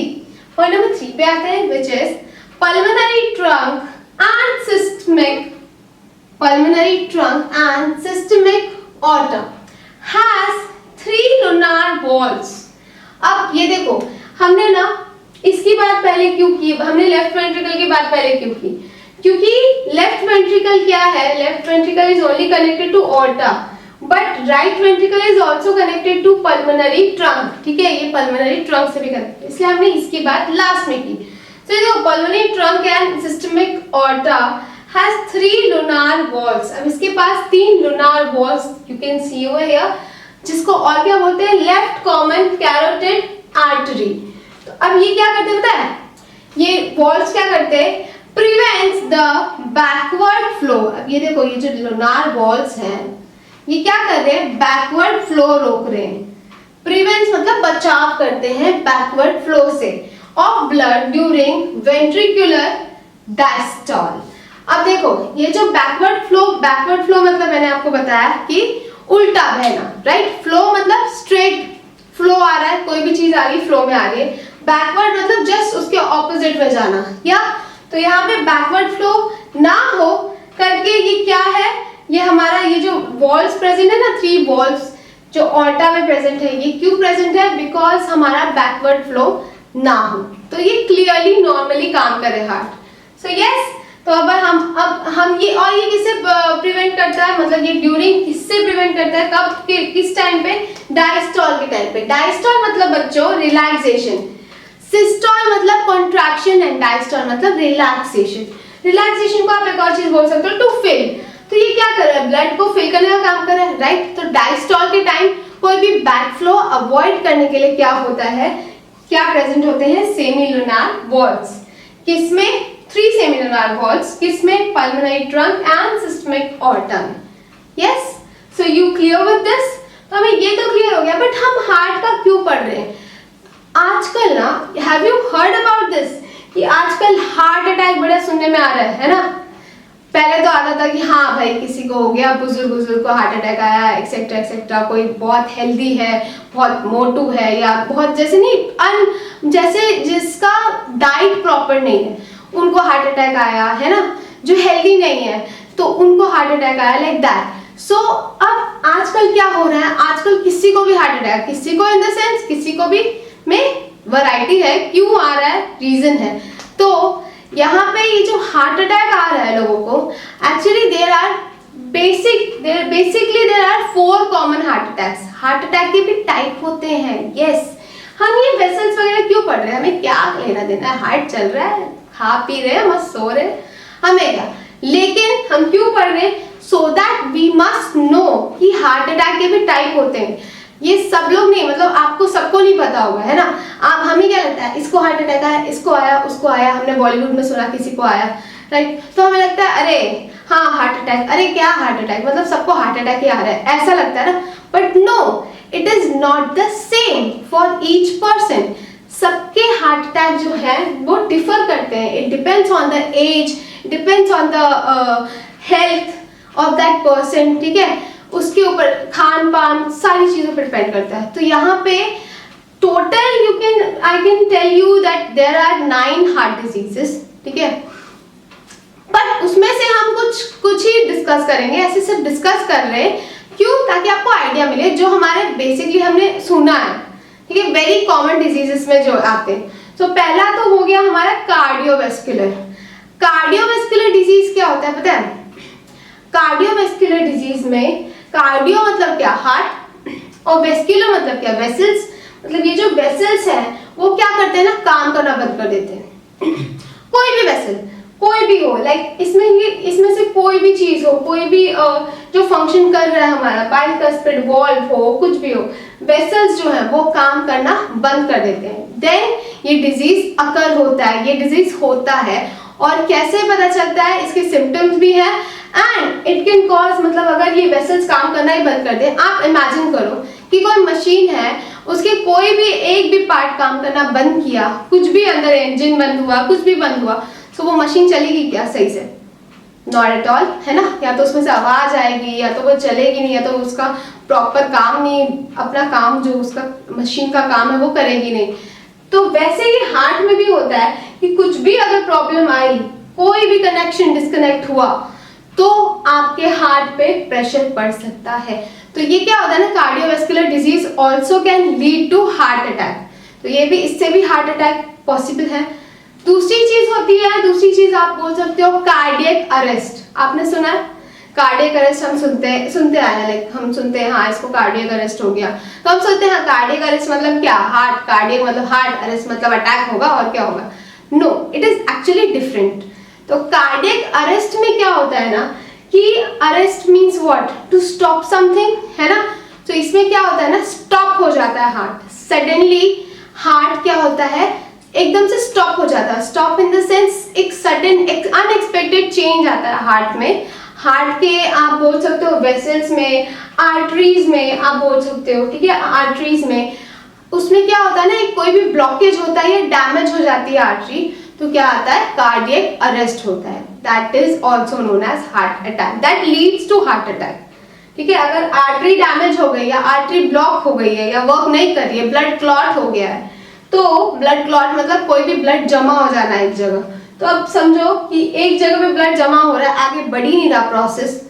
Point number 3 पे आते हैं which is pulmonary trunk and systemic aorta has 3 lunar walls। अब ये देखो हमने ना इसकी बात पहले क्यों की, हमने लेफ्ट वेंट्रिकल की बात पहले क्यों की? क्योंकि लेफ्ट वेंट्रिकल क्या है? Left ventricle is only connected to aorta but right ventricle is also connected to pulmonary trunk, ठीक है। ये पल्मोनरी ट्रंक से भी कनेक्टेड, इसलिए हमने इसकी बात लास्ट में की। So the pulmonary trunk and systemic aorta has 3 lunar walls। अब इसके पास 3 lunar walls you can see over here, जिसको और क्या बोलते हैं? Left common carotid artery. तो अब ये क्या करते हैं पता है? ये वॉल्स क्या करते हैं? Prevents the backward flow. अब ये देखो ये जो लुनार वॉल्स हैं ये क्या कर रहे हैं? बैकवर्ड फ्लो रोक रहे हैं। प्रिवेंट्स मतलब बचाव करते हैं बैकवर्ड फ्लो से of blood during ventricular diastole. अब देखो ये जो बैकवर्ड फ्लो मतलब मैंने आपको बताया कि उल्टा बहना, राइट। फ्लो मतलब स्ट्रेट फ्लो आ रहा है, कोई भी चीज आ रही फ्लो में आ रही है। बैकवर्ड मतलब जस्ट उसके ऑपोजिट में जाना, या तो यहाँ पे बैकवर्ड फ्लो ना हो करके ये क्या है? ये हमारा ये जो वॉल्स प्रेजेंट है ना, 3 वॉल्स जो ऑर्टा में प्रेजेंट है, ये क्यों प्रेजेंट है? बिकॉज हमारा बैकवर्ड फ्लो ना हो, तो ये क्लियरली नॉर्मली काम करे हार्ट। सो यस, तो अब हम ये और ये किससे प्रिवेंट करता है? मतलब ये ड्यूरिंग किससे प्रिवेंट करता है? कब किस टाइम पे? डायस्टॉल के टाइम पे। डायस्टॉल मतलब बच्चों रिलैक्सेशन, सिस्टॉल मतलब कॉन्ट्रैक्शन एंड डायस्टॉल मतलब रिलैक्सेशन। रिलैक्सेशन को आप एक और चीज बोल सकते हो, टू फिल। तो ये क्या कर रहा है? ब्लड को फिल करने का काम कर रहा है, राइट। तो डायस्टॉल के टाइम कोई भी बैक फ्लो अवॉइड करने के लिए क्या होता है, क्या प्रेजेंट होते हैं? Semilunar valves. किसमें? 3 सेमीलुनार वॉल्स। किसमें? Pulmonary trunk and systemic aorta में। Yes, so you clear with this? तो हमें ये तो क्लियर हो गया, बट हम हार्ट का क्यों पढ़ रहे हैं आजकल ना? Have you heard about this कि आजकल हार्ट अटैक बड़ा सुनने में आ रहा है ना? पहले तो आता था कि हाँ भाई किसी को हो गया, बुजुर्ग को हार्ट अटैक आया एक्सेट्रा एक्सेट्रा, कोई बहुत हेल्दी है, बहुत मोटू है, या बहुत जैसे नहीं जैसे जिसका डाइट प्रॉपर नहीं है उनको हार्ट अटैक आया है ना, जो हेल्दी नहीं है तो उनको हार्ट अटैक आया, लाइक दैट। सो अब आजकल क्या हो रहा है, आजकल किसी को भी हार्ट अटैक, किसी को इन द सेंस किसी को भी में वैरायटी है, क्यों आ रहा है, रीजन है। तो यहाँ पे ये जो हार्ट अटैक आ रहा है लोगों को, actually there are basically there are 4 common heart attacks. Heart attack के भी टाइप होते हैं, यस। हम ये वेसल्स वगैरह क्यों पढ़ रहे हैं, हमें क्या लेना देना है, हार्ट चल रहा है, खा पी रहे हैं, मस्त सो रहे हैं, हमें क्या। लेकिन हम क्यों पढ़ रहे हैं, so that we must know कि हार्ट अटैक के भी टाइप होते हैं। ये सब लोग नहीं, मतलब आपको सबको नहीं पता होगा, है ना? आप हमें क्या लगता है इसको हार्ट अटैक आया, इसको आया, उसको आया, हमने बॉलीवुड में सुना किसी को आया, राइट? तो हमें लगता है अरे हाँ हार्ट अटैक, अरे क्या हार्ट अटैक, मतलब सबको हार्ट अटैक ही आ रहा है, ऐसा लगता है ना। But no, it is not the same for each person. सबके हार्ट अटैक जो है वो डिफर करते हैं, it depends on the age, depends on the health of that person, ठीक है? उसके ऊपर खान पान सारी चीजों पर डिपेंड करता है। तो यहाँ पे total I can tell you that there are 9 heart diseases, ठीक है? पर उसमें से हम कुछ ही डिस्कस करेंगे, ऐसे सब डिस्कस कर रहे हैं क्यों, ताकि आपको आइडिया मिले जो हमारे बेसिकली हमने सुना है, ठीक है? वेरी कॉमन डिजीजेस में जो आते हैं। तो पहला तो हो गया हमारा कार्डियोवैस्कुलर। कार्डियोवैस्कुलर डिजीज क्या होता है पता है? कार्डियोवैस्कुलर डिजीज में कार्डियो मतलब क्या, हार्ट, और वेस्कुलर मतलब क्या, वेसल्स। मतलब ये जो वेसल्स है वो क्या करते हैं ना, काम करना बंद कर देते हैं। कोई भी वेसल, कोई भी हो, लाइक इसमें से कोई भी चीज हो, कोई भी जो फंक्शन कर रहा है हमारा, बाइस्पेड वॉल्व हो, कुछ भी हो, वेसल्स जो है वो काम करना बंद कर देते हैं। देन ये डिजीज अकर होता है, ये डिजीज होता है। और कैसे पता चलता है, इसके सिम्टम्स भी है एंड इट कैन कॉज, मतलब अगर ये वेसल्स काम करना ही बंद कर दे, आप इमेजिन करो कि कोई मशीन है, उसके कोई भी एक भी पार्ट काम करना बंद किया, कुछ भी अंदर इंजन बंद हुआ, कुछ भी बंद हुआ, तो वो मशीन चलेगी क्या सही से? नॉट एट ऑल, है ना? या तो उसमें से आवाज आएगी, या तो वो चलेगी नहीं, या तो उसका प्रॉपर काम नहीं, अपना काम जो उसका मशीन का काम है वो करेगी नहीं। तो वैसे ही हार्ट में भी होता है कि कुछ भी अगर प्रॉब्लम आई, कोई भी कनेक्शन डिस्कनेक्ट हुआ, तो आपके हार्ट पे प्रेशर पड़ सकता है। तो ये क्या होता है ना, cardiovascular disease also can lead to heart attack. तो ये भी, इससे भी हार्ट अटैक पॉसिबल है। दूसरी चीज होती है, दूसरी चीज आप बोल सकते हो कार्डियक अरेस्ट। आपने सुना है कार्डियक अरेस्ट? हम सुनते आए हैं, लाइक हम सुनते हैं हाँ इसको कार्डियक अरेस्ट हो गया, तो हम सोचते हैं हाँ कार्डियक अरेस्ट मतलब क्या, हार्ट, कार्डियक मतलब हार्ट, अरेस्ट मतलब अटैक होगा और क्या होगा। No, it is actually different. तो कार्डियक अरेस्ट में क्या होता है ना कि arrest means what, to stop something, है ना? तो इसमें क्या होता है ना, स्टॉप हो जाता है हार्ट, सडनली हार्ट क्या होता है, एकदम से स्टॉप हो जाता है। स्टॉप इन द सेंस एक सडन, एक अनएक्सपेक्टेड चेंज आता है हार्ट में। हार्ट के आप बोल सकते हो वेसल्स में, आर्टरीज में आप बोल सकते हो, ठीक है? आर्टरीज में उसमें क्या होता है ना, कोई भी ब्लॉकेज होता है या डैमेज हो जाती है आर्टरी, तो क्या आता है, कार्डियक अरेस्ट होता है। That is also known as heart attack, that leads to heart attack, ठीक है? अगर आर्टरी डैमेज हो गई या आर्टरी ब्लॉक हो गई है या वर्क नहीं कर रही है, ब्लड क्लॉट हो गया है, तो ब्लड क्लॉट मतलब कोई भी ब्लड जमा हो जाना है एक जगह। तो अब समझो कि एक जगह पे ब्लड जमा हो रहा है, आगे बढ़ ही नहीं रहा प्रोसेस,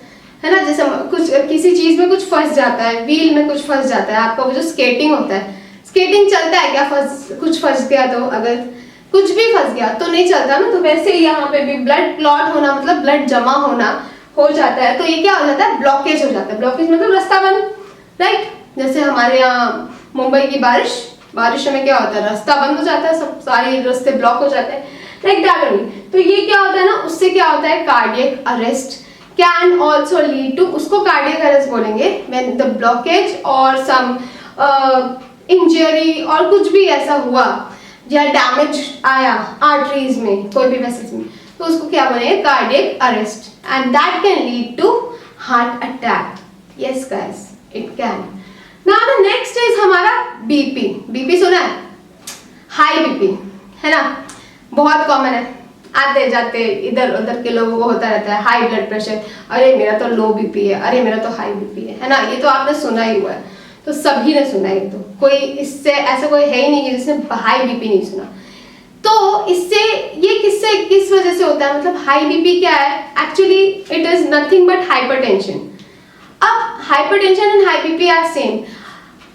है ना? जैसे कुछ किसी चीज में कुछ फंस जाता है, व्हील में कुछ फंस जाता है, आपका वो जो स्केटिंग होता है, स्केटिंग चलता है क्या, कुछ फंस गया तो, अगर कुछ भी फंस गया तो नहीं चलता ना। तो वैसे ही यहाँ पे भी ब्लड क्लॉट होना मतलब ब्लड जमा होना हो जाता है, तो ये क्या हो जाता है, ब्लॉकेज हो जाता है। ब्लॉकेज मतलब रास्ता बंद, राइट? जैसे हमारे यहाँ मुंबई की बारिश में क्या होता है, रास्ता बंद हो जाता है, सब सारे रास्ते ब्लॉक हो जाते हैं, लाइक दैट ओनली। तो ये क्या होता है ना, उससे क्या होता है, cardiac arrest can also lead to, उसको कार्डियक अरेस्ट बोलेंगे व्हेन द ब्लॉकेज और सम इंजरी और कुछ भी ऐसा हुआ या डैमेज आया आर्टरीज में, कोई भी वेसल्स में, तो उसको क्या बोलेंगे, cardiac arrest, and that can lead to heart attack. Yes guys, it can. Now the next is हमारा बीपी। बीपी सुना है? हाई बीपी, है ना, बहुत कॉमन है, आते जाते इधर उधर के लोगों को होता रहता है हाई ब्लड प्रेशर, अरे मेरा तो लो बीपी है, अरे मेरा तो हाई बीपी है ना, ये तो आपने सुना ही हुआ है, तो सभी ने सुना है, तो कोई इससे ऐसा कोई है ही नहीं कि जिसने हाई बीपी नहीं सुना। तो इससे ये किस वजह से होता है, मतलब हाई बीपी क्या है, actually it is nothing but hypertension. अब hypertension and high BP are same.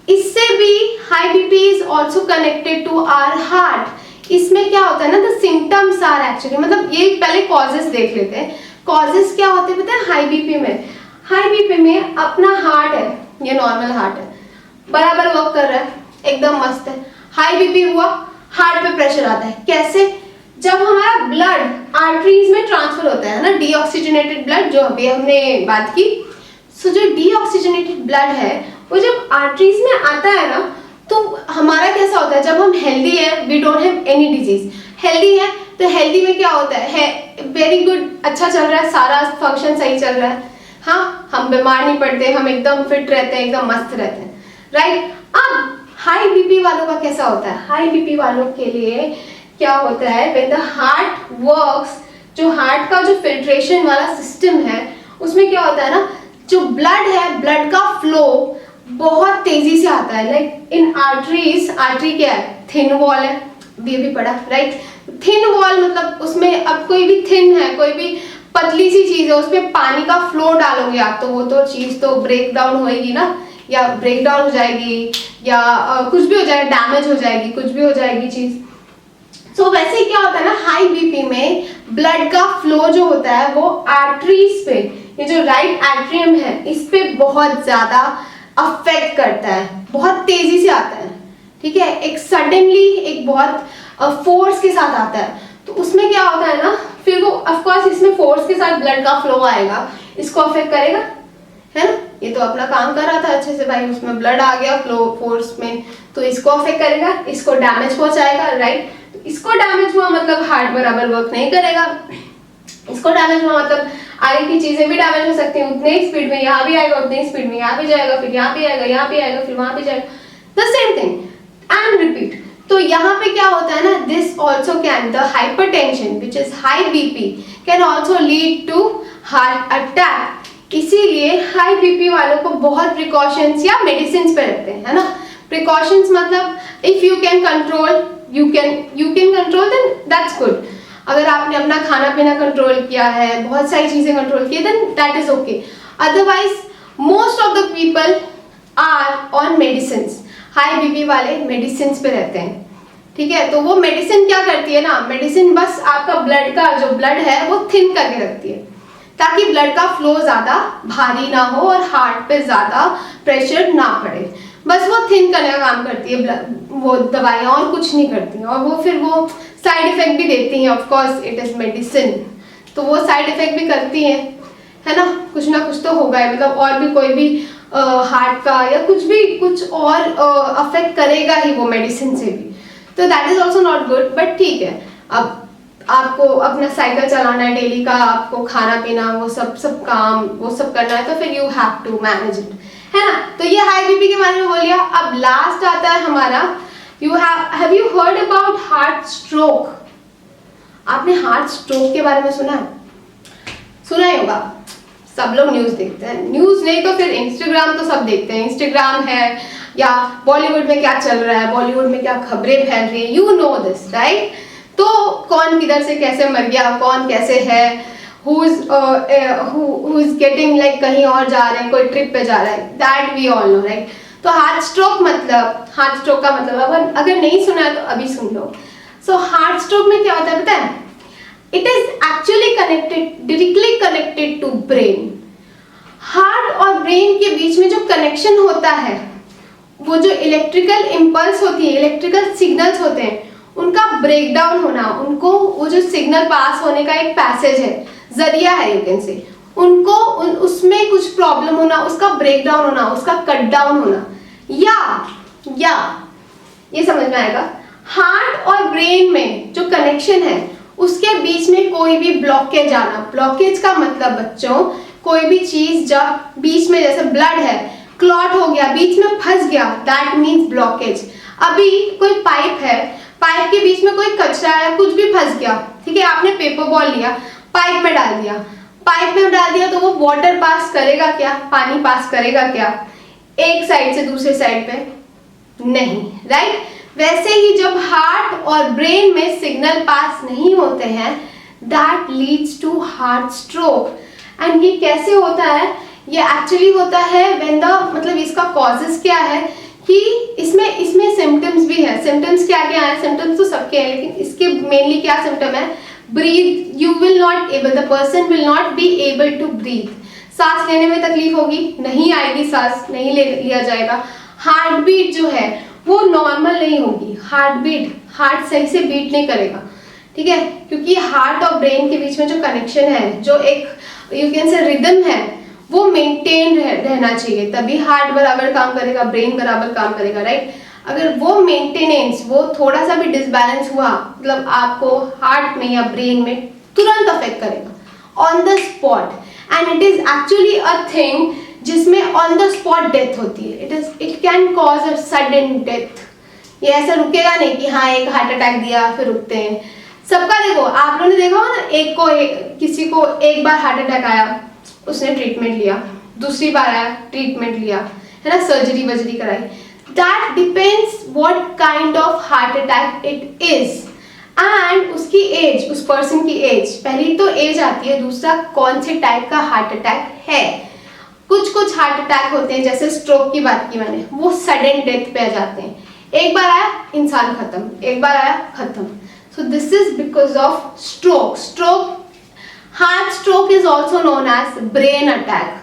इससे भी high BP is also connected to our heart. इसमें क्या होता है ना, द सिम्टम्स आर एक्चुअली, मतलब ये पहले कॉजेस देख लेते हैं। कॉजेस क्या होते हैं पता है हाई बीपी में? हाई बीपी में अपना हार्ट है, ये नॉर्मल हार्ट है, बराबर वर्क कर रहा है, एकदम मस्त है। हाई बीपी हुआ, हार्ट पे प्रेशर आता है। कैसे? जब हमारा ब्लड आर्टरीज में ट्रांसफर होता है ना, डीऑक्सीजनेटेड ब्लड, जो अभी हमने बात की। सो जो डीऑक्सीजनेटेड ब्लड है वो जब आर्टरीज में आता है ना, तो हमारा कैसा होता है, जब हम हेल्दी है, we don't have any disease, healthy है, तो हेल्दी में क्या होता है वेरी गुड, अच्छा चल रहा है, सारा फंक्शन सही चल रहा है, हाँ, हम बीमार नहीं पड़ते, हम एकदम फिट रहते हैं, एकदम मस्त रहते हैं, राइट। अब हाई बीपी वालों का कैसा होता है? हाई बीपी वालों के लिए क्या होता है, व्हेन द हार्ट वर्क्स, जो हार्ट का जो फिल्ट्रेशन वाला सिस्टम है, उसमें क्या होता है ना, जो ब्लड है, ब्लड का फ्लो बहुत तेजी से आता है। लाइक इन आर्टरीज, आर्टरी क्या है, थिन वॉल है, ये भी पढ़ा, राइट। थिन वॉल मतलब उसमें अब कोई भी थिन है, कोई भी पतली सी चीज है, उसमें पानी का फ्लो डालोगे आप, तो वो तो चीज तो ब्रेक डाउन होएगी ना, या ब्रेक डाउन हो जाएगी, या कुछ भी हो जाएगा, डैमेज हो जाएगी, कुछ भी हो जाएगी चीज। सो वैसे क्या होता है ना, हाई बीपी में ब्लड का फ्लो जो होता है वो आर्टरीज पे, ये जो राइट एट्रियम है, इस पे बहुत ज्यादा अफेक्ट करता है, बहुत तेजी से आता है, ठीक है, एक सडनली, एक बहुत फोर्स के साथ आता है। तो उसमें क्या होता है ना, फिर वो ऑफ कोर्स इसमें फोर्स के साथ ब्लड का फ्लो आएगा, इसको अफेक्ट करेगा, है ना, ये तो अपना काम कर रहा था अच्छे से भाई, उसमें ब्लड आ गया फ्लो फोर्स में, तो इसको अफेक्ट करेगा, इसको डैमेज पहुंचाएगा, राइट। तो इसको डैमेज हुआ मतलब हार्ट बराबर वर्क नहीं करेगा, इसको डैमेज हुआ मतलब आगे की चीजें भी डैमेज हो सकती हैं, उतने ही स्पीड में यहाँ भी आएगा, उतने ही स्पीड में यहाँ भी जाएगा, फिर यहाँ भी आएगा, यहाँ भी आएगा, फिर वहां भी जाएगा, the same thing and repeat. तो यहाँ पे क्या होता है ना, this also can, the hypertension which is high BP can also lead to heart attack. इसीलिए हाई बीपी वालों को बहुत प्रिकॉशंस या मेडिसिन पे रहते हैं, है ना। प्रिकॉशंस मतलब if you can control, you can control, then that's good. अगर आपने अपना खाना पीना कंट्रोल किया है, बहुत सारी चीजें कंट्रोल की है, then that is okay. Otherwise most of the people are on medicine. High BP वाले मेडिसिन पे रहते हैं, ठीक है। तो वो मेडिसिन क्या करती है ना, मेडिसिन बस आपका ब्लड का जो ब्लड है वो थिन करके रखती है, ताकि ब्लड का फ्लो ज्यादा भारी ना हो और हार्ट पे ज्यादा प्रेशर ना पड़े, बस वो थिन करने का काम करती है वो दवाइयाँ, और कुछ नहीं करती हैं। और वो फिर वो साइड इफेक्ट भी देती हैं, of course it is medicine, तो वो साइड इफेक्ट भी करती हैं, है ना कुछ तो होगा ही, मतलब और भी कोई भी हार्ट का या कुछ और अफेक्ट करेगा ही वो मेडिसिन से भी, तो that is also not good. But ठीक है, अब आपको अपना साइकिल चलाना है डेली का, आपको खाना पीना वो सब काम वो सब करना है, तो फिर you have to manage it, है ना। तो ये हाई बीपी के बारे में बोल लिया। अब लास्ट आता है हमारा, have you heard about heart stroke? आपने हार्ट स्ट्रोक के बारे में सुना है? सुना ही होगा, सब लोग न्यूज देखते हैं, न्यूज नहीं तो फिर इंस्टाग्राम तो सब देखते हैं, इंस्टाग्राम है, या बॉलीवुड में क्या चल रहा है, बॉलीवुड में क्या खबरें फैल रही है, यू नो दिस, राइट। तो कौन किधर से कैसे मर गया, कौन कैसे है, who is getting like कहीं और जा रहे हैं, कोई ट्रिप पे जा रहा है, that we all know, right। तो हार्ट स्ट्रोक का मतलब अगर नहीं सुना है तो अभी सुन लो। सो हार्ट स्ट्रोक में क्या होता है पता है, it is actually directly connected to brain. Heart और ब्रेन के बीच में जो कनेक्शन होता है, वो जो इलेक्ट्रिकल इम्पल्स होती है, इलेक्ट्रिकल सिग्नल्स होते हैं, उनका ब्रेकडाउन होना, उनको वो जो सिग्नल पास होने का एक पैसेज है, जरिया है, यू कैन से, उनको उसमें कुछ प्रॉब्लम होना, उसका ब्रेकडाउन होना, उसका कट डाउन होना, या ये समझ में आएगा। हार्ट और ब्रेन में जो कनेक्शन है उसके बीच में कोई भी ब्लॉकेज आना, ब्लॉकेज का मतलब बच्चों कोई भी चीज जब बीच में, जैसे ब्लड है, क्लॉट हो गया, बीच में फंस गया, दैट मीन्स ब्लॉकेज। अभी कोई पाइप है, पाइप के बीच में कोई कचरा है, कुछ भी फंस गया, ठीक है, आपने पेपर बॉल लिया, पाइप में डाल दिया, पाइप में डाल दिया तो वो वाटर पास करेगा क्या, पानी पास करेगा क्या एक साइड से दूसरे साइड पे? नहीं, राइट। वैसे ही जब हार्ट और ब्रेन में सिग्नल पास नहीं होते हैं, that leads to heart stroke. And ये कैसे होता है? ये एक्चुअली होता है व्हेन द, मतलब इसका कॉजेस क्या है कि इसमें सिम्टम्स भी है। सिम्टम्स क्या क्या है? सिम्टम्स तो सबके हैं, लेकिन इसके मेनली क्या सिम्टम है? Breathe, you will not able, the person will not be able to breathe. सांस लेने में तकलीफ होगी, नहीं आएगी, सांस नहीं लिया जाएगा। हार्ट बीट जो है वो नॉर्मल नहीं होगी, हार्ट बीट, हार्ट सही से बीट नहीं करेगा, ठीक है, क्योंकि हार्ट और ब्रेन के बीच में जो कनेक्शन है, जो एक यू कैन से रिदम है, वो मेंटेन रहना चाहिए, तभी हार्ट बराबर काम करेगा, ब्रेन बराबर काम करेगा, राइट। अगर वो मेंटेनेंस, वो थोड़ा सा भी डिसबैलेंस हुआ, मतलब आपको हार्ट में या ब्रेन में तुरंत अफेक्ट करेगा on the spot. And it is actually a thing जिसमें ऑन द स्पॉट डेथ होती है। It can cause a sudden death. ये ऐसा रुकेगा नहीं कि हाँ एक हार्ट अटैक दिया फिर रुकते हैं। सबका देखो, आप लोगों ने देखा हो ना, किसी को एक बार हार्ट अटैक आया, उसने ट्रीटमेंट लिया, दूसरी बार आया, ट्रीटमेंट लिया, है ना, सर्जरी वर्जरी कराई। That depends what kind of heart attack it is and उसकी एज, उस पर्सन की एज, पहली तो एज आती है, दूसरा कौन से टाइप का हार्ट अटैक है। कुछ हार्ट अटैक होते हैं, जैसे स्ट्रोक की बात की मैंने, वो सडन डेथ पे आ जाते हैं, एक बार आया इंसान खत्म, एक बार आया खत्म। So this is because of stroke. Heart stroke is also known as brain attack.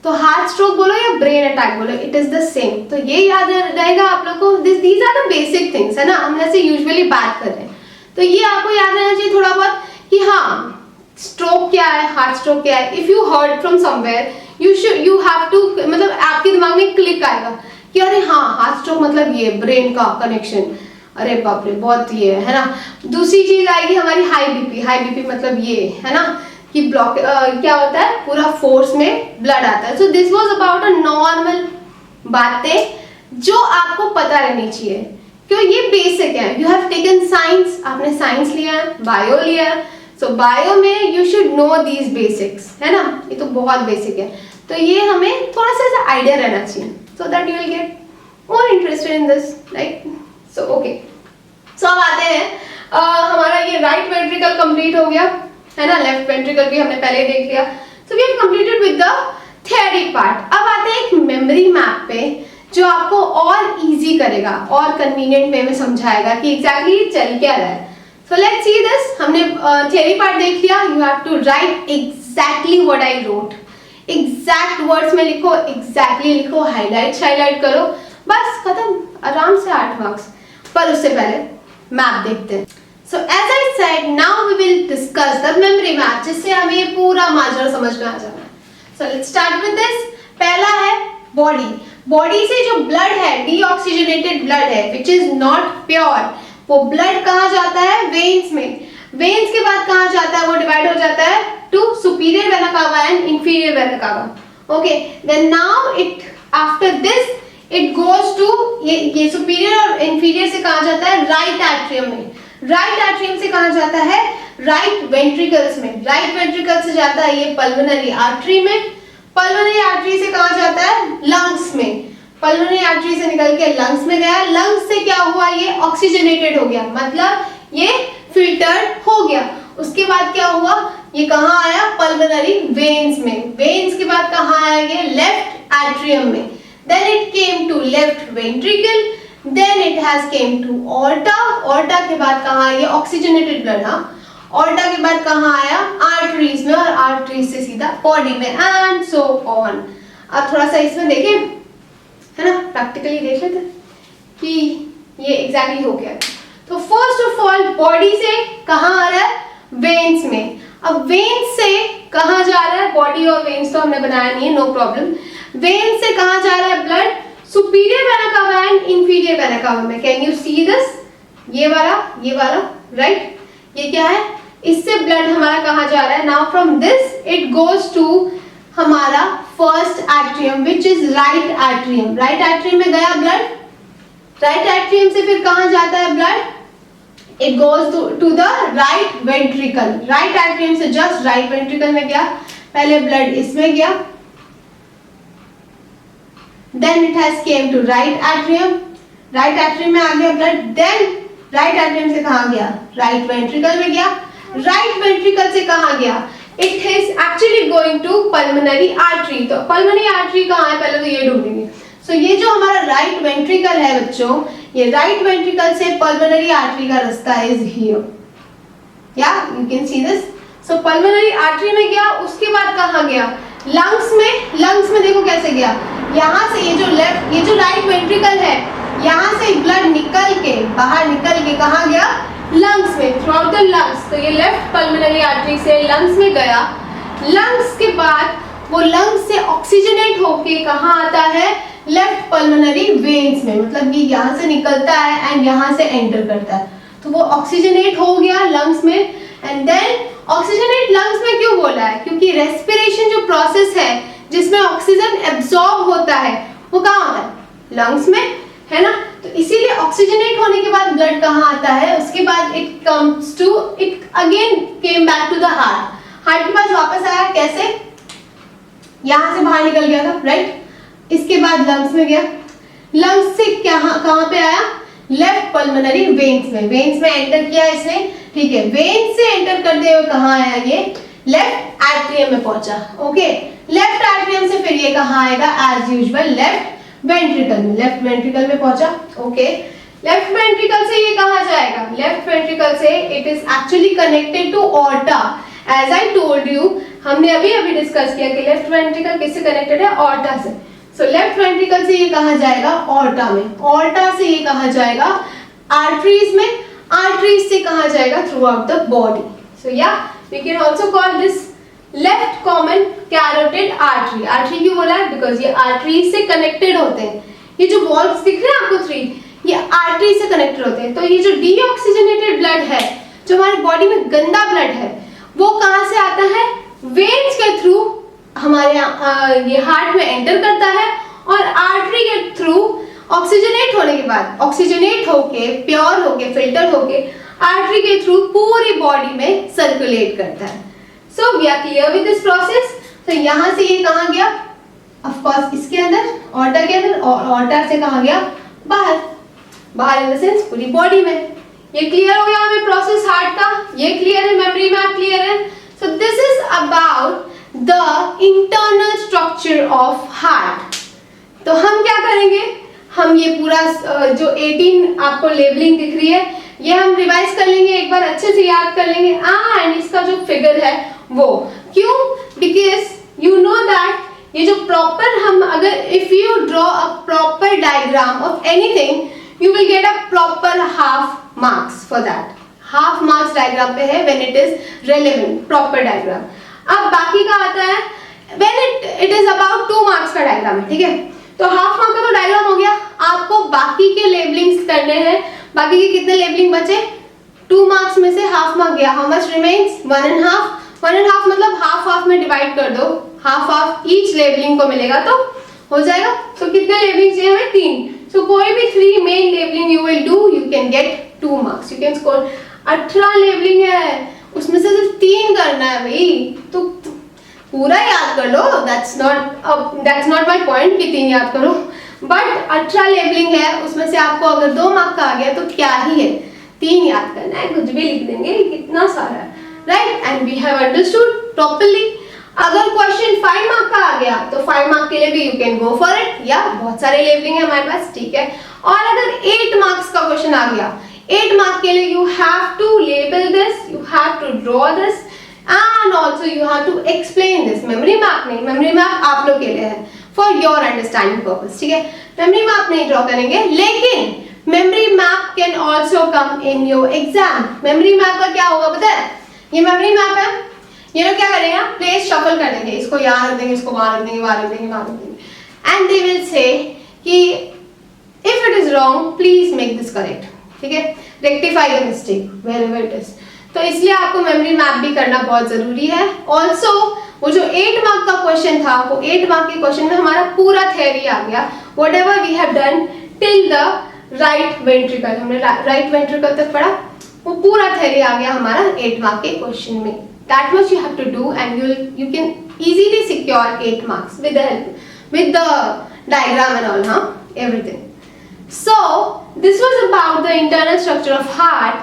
तो हार्ट स्ट्रोक बोलो या ब्रेन अटैक बोलो, इट इज द सेम। तो ये याद रहेगा आप लोग को, these are the basic things, है ना, हम ऐसे यूजुअली बात कर रहे हैं, तो ये आपको याद रहना चाहिए थोड़ा बहुत कि हाँ स्ट्रोक क्या है, हार्ट स्ट्रोक क्या है। If you heard from somewhere, you have to, मतलब आपके दिमाग में क्लिक आएगा कि अरे हाँ हार्ट स्ट्रोक मतलब ये ब्रेन का कनेक्शन, अरे बाप रे बहुत ये है ना। दूसरी चीज आएगी हमारी हाई बीपी मतलब ये है ना कि ब्लॉक क्या होता है, पूरा फोर्स में ब्लड आता है। सो this was about a normal बातें जो आपको पता रहनी चाहिए, क्यों ये बेसिक है। यू हैव टेकन साइंस, आपने साइंस लिया, बायो लिया, सो बायो में you should know these basics, है ना, ये तो बहुत बेसिक है। तो ये हमें थोड़ा सा ऐसा आइडिया रहना चाहिए, so that you will get more interested in this, right. So okay, so अब आते हैं हमारा ये राइट वेंट्रिकल कंप्लीट हो गया, है ना, लेफ्ट वेंट्रिकल भी हमने पहले देख लिया। So we have completed with the theory part. अब आते हैं एक मेमोरी मैप पे जो आपको और इजी करेगा और कन्वीनियंट वे में समझाएगा कि एग्जैक्टली चल क्या रहा है। So let's see this. हमने थियरी पार्ट देख लिया। You have to write exactly what I wrote, exact words में लिखो, एग्जैक्टली लिखो, हाईलाइट करो, बस खत्म, आराम से 8 मार्क्स। पर उससे पहले मैप देखते हैं। So as I said, now we will discuss the memory map, जिससे हमें ये पूरा माजरा समझ में आ जाना है। So let's start with this. पहला है बॉडी। बॉडी से जो ब्लड है, डीऑक्सीजनेटेड ब्लड है, विच इज नॉट प्योर, वो ब्लड कहाँ जाता है? वेन्स में। वेन्स के बाद कहाँ जाता है? वो डिवाइड हो जाता है to superior vena cava and inferior vena cava. Okay, then now it after this it goes to, ये सुपीरियर और इंफीरियर से कहाँ जाता है? राइट एट्रियम में। राइट एट्रियम से कहाँ जाता है? राइट वेंट्रिकल्स में। राइट वेंट्रिकल से जाता है ये पल्मोनरी आर्टरी में। पल्मोनरी आर्टरी से कहाँ जाता है? लंग्स में। पल्मोनरी आर्टरी से निकल के लंग्स में गया, लंग्स से क्या हुआ? ये ऑक्सीजनेटेड हो गया, मतलब ये फिल्टर्ड हो गया। उसके बाद क्या हुआ? ये कहाँ आया? पल्मोनरी वेन्स में। वेन्स के बाद कहाँ आया? ये लेफ्ट एट्रियम में। Then it came to left ventricle, then it has came to aorta. Aorta के बाद कहाँ? ये oxygenated blood, हाँ। aorta के बाद कहाँ आया? arteries में, और arteries से सीधा body में, and so on। अब थोड़ा सा इसमें देखें, है ना, प्रैक्टिकली देख लेते कि ये exactly हो गया। तो first of all body से कहाँ आ रहा है? veins में। अब veins से कहाँ जा रहा है? body और veins तो हमने बनाया नहीं है, no problem। वेन से कहाँ जा रहा है blood? Superior vena cava and inferior vena cava में। Can you see this? ये वाला, राइट? ये क्या है? इससे ब्लड हमारा कहाँ जा रहा है? Now from this it goes to हमारा first atrium which is right atrium. Right atrium में गया ब्लड, राइट एट्रियम से फिर कहां जाता है blood? It goes to the right ventricle. Right atrium से जस्ट राइट वेंट्रिकल में गया, पहले ब्लड इसमें गया, then it has came to right atrium, right atrium में आ गया ब्लड, देन राइट एट्रियम से कहां गया? राइट वेंट्रिकल में गया, राइट वेंट्रिकल से कहां गया? It is actually going to pulmonary artery. तो पल्मोनरी आर्टरी कहां है पहले तो ये ढूंढेंगे। सो ये जो हमारा राइट वेंट्रिकल है बच्चों, ये राइट वेंट्रिकल से पल्मोनरी आर्टरी का रास्ता इज हियर, या you can see this. So pulmonary artery में गया, उसके बाद कहां गया? लंग्स में। लंग्स में देखो कैसे गया, यहाँ से ये जो लेफ्ट, ये जो राइट वेंट्रिकल है, यहाँ से ब्लड निकल के बाहर निकल के कहां गया? लंग्स में, थ्रू आउट द लंग्स। तो ये लेफ्ट पल्मोनरी आर्टरी से लंग्स में गया, लंग्स के बाद वो लंग्स से ऑक्सीजनेट होके कहां आता है? लेफ्ट पल्मोनरी वेन्स में, मतलब ये यहाँ से निकलता है एंड यहाँ से एंटर करता है। तो वो ऑक्सीजनेट हो गया लंग्स में, एंड देन ऑक्सीजनेट लंग्स में क्यों बोला है? क्योंकि रेस्पिरेशन जो प्रोसेस है जिसमें ऑक्सीजन एब्जॉर्ब होता है वो कहाँ होता है? लंग्स में, है ना। तो इसीलिए ऑक्सीजनेट होने के बाद ब्लड कहाँ आता है? उसके बाद it comes to, it again came back to the heart. Heart के पास वापस आया, कैसे? यहाँ से बाहर निकल गया था, राइट। इसके बाद लंग्स में गया, लंग्स से कहां पे आया? लेफ्ट पल्मोनरी वेन्स में। वेन्स में एंटर किया इसने, ठीक है। वेन्स से एंटर करते हुए कहां आया? ये लेफ्ट एट्रियम में पहुंचा, ओके। लेफ्ट एट्रियम से फिर ये कहां आएगा? एज यूजुअल लेफ्ट वेंट्रिकल में, लेफ्ट वेंट्रिकल में पहुंचा, ओके। लेफ्ट वेंट्रिकल से ये कहां जाएगा? लेफ्ट वेंट्रिकल से it is actually connected to aorta. As I told you, हमने अभी डिस्कस किया कि लेफ्ट वेंट्रिकल किससे कनेक्टेड है? ऑर्टा से। सो लेफ्ट वेंट्रिकल से ये कहां जाएगा? ऑर्टा में। ऑर्टा से ये कहां जाएगा? आर्टरीज में। आर्टरीज से कहां जाएगा? Throughout the body. So yeah we can also call this left common carotid artery. Artery क्यों बोला है? बिकॉज ये आर्टरीज से कनेक्टेड होते हैं। ये जो वॉल्व्स दिख रहे हैं आपको 3, ये आर्टरी से कनेक्टेड होते हैं। तो ये जो डीऑक्सीजनेटेड ब्लड है, जो हमारी बॉडी में गंदा ब्लड है, वो कहां से आता है? वेन्स के थ्रू हमारे ये हार्ट में एंटर करता है, और आर्टरी के थ्रू ऑक्सीजनेट होने के बाद, ऑक्सीजनेट होके, प्योर होके, फिल्टर होके आर्टरी के थ्रू पूरी बॉडी में सर्कुलेट करता है। So we are clear with this process. तो यहाँ से ये कहाँ गया? ऑफ कोर्स इसके अंदर, ऑर्टा के अंदर, और ऑर्टा से कहाँ गया? बाहर। बाहर इन द सेंस पूरी बॉडी में। ये क्लियर हो गया हमें प्रोसेस हार्ट का, ये क्लियर है, मेमोरी मैप क्लियर है। सो this is about the internal structure of heart. तो हम क्या करेंगे? हम ये पूरा जो 18 आपको लेबलिंग दिख रही है, ये हम रिवाइज कर लेंगे, एक बार अच्छे से याद कर लेंगे। एंड इसका जो फिगर है वो क्यों? बिकॉज यू नो दैट ये जो प्रॉपर, हम अगर if you draw a proper diagram of anything you will get a proper half marks for that. Half marks diagram पे है when it is relevant, proper diagram. अब बाकी का आता है when it is about 2 marks का diagram है, ठीक है। तो हाफ मार्क का तो डायग्राम हो गया, आपको बाकी के लेबलिंग्स करने हैं। बाकी के कितने लेबलिंग बचे? 2 मार्क्स में से हाफ मार्क गया, हाउ मच रिमेन्स? 1.5। 1.5 मतलब हाफ हाफ में डिवाइड कर दो, हाफ हाफ ईच लेबलिंग को मिलेगा तो हो जाएगा। तो कितने लेबलिंग चाहिए हमें? 3। सो कोई भी 3 main labelling you will do, you can get 2 marks, you can score. 18 labelling है, उसमें से सिर्फ 3 करना है भाई, तो पूरा याद कर लो। दैट्स नॉट माय पॉइंट कि 3 याद करो, बट 18 लेबलिंग है, उसमें से आपको अगर 2 मार्क का आ गया तो क्या ही है, 3 याद करना है, कुछ भी लिख देंगे, कितना सारा है, right. And we have understood properly. अगर क्वेश्चन 5 मार्क का आ गया तो 5 मार्क के लिए भी you can go for it, या बहुत सारे लेबलिंग है हमारे पास, ठीक है। और अगर 8 मार्क्स का क्वेश्चन आ गया, 8 मार्क के लिए you have to label this, you have to draw this, and also you have to explain this। memory map नहीं, memory map आप लोग के लिए है for your understanding purpose, ठीक है। memory map नहीं ड्रॉ करेंगे, लेकिन memory map can also come in your exam। memory map का क्या होगा पता है? ये memory map है, ये लोग क्या करेंगे? प्लेस शफल कर देंगे, इसको यहाँ रख देंगे, इसको वहाँ रख देंगे, वहाँ रख देंगे, वहाँ रख देंगे, and they will say कि if it is wrong please make this correct, ठीक है, rectify the mistake wherever it is। तो इसलिए आपको मेमोरी मैप भी करना बहुत जरूरी है। ऑल्सो वो जो 8 मार्क का क्वेश्चन था, वो 8 मार्क के क्वेश्चन में हमारा पूरा थ्योरी आ गया. Whatever we have done till the right ventricle, हमने right ventricle तक पढ़ा, वो पूरा थ्योरी आ गया हमारा 8 मार्क के क्वेश्चन में. That much you have to do and you can easily secure 8 marks with the help, with the diagram and all, everything. So this was about the internal structure of heart,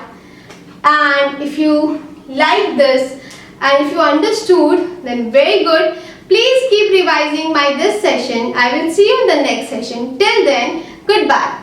and if you like this and if you understood, then very good. Please keep revising this session. I will see you in the next session. Till then, goodbye.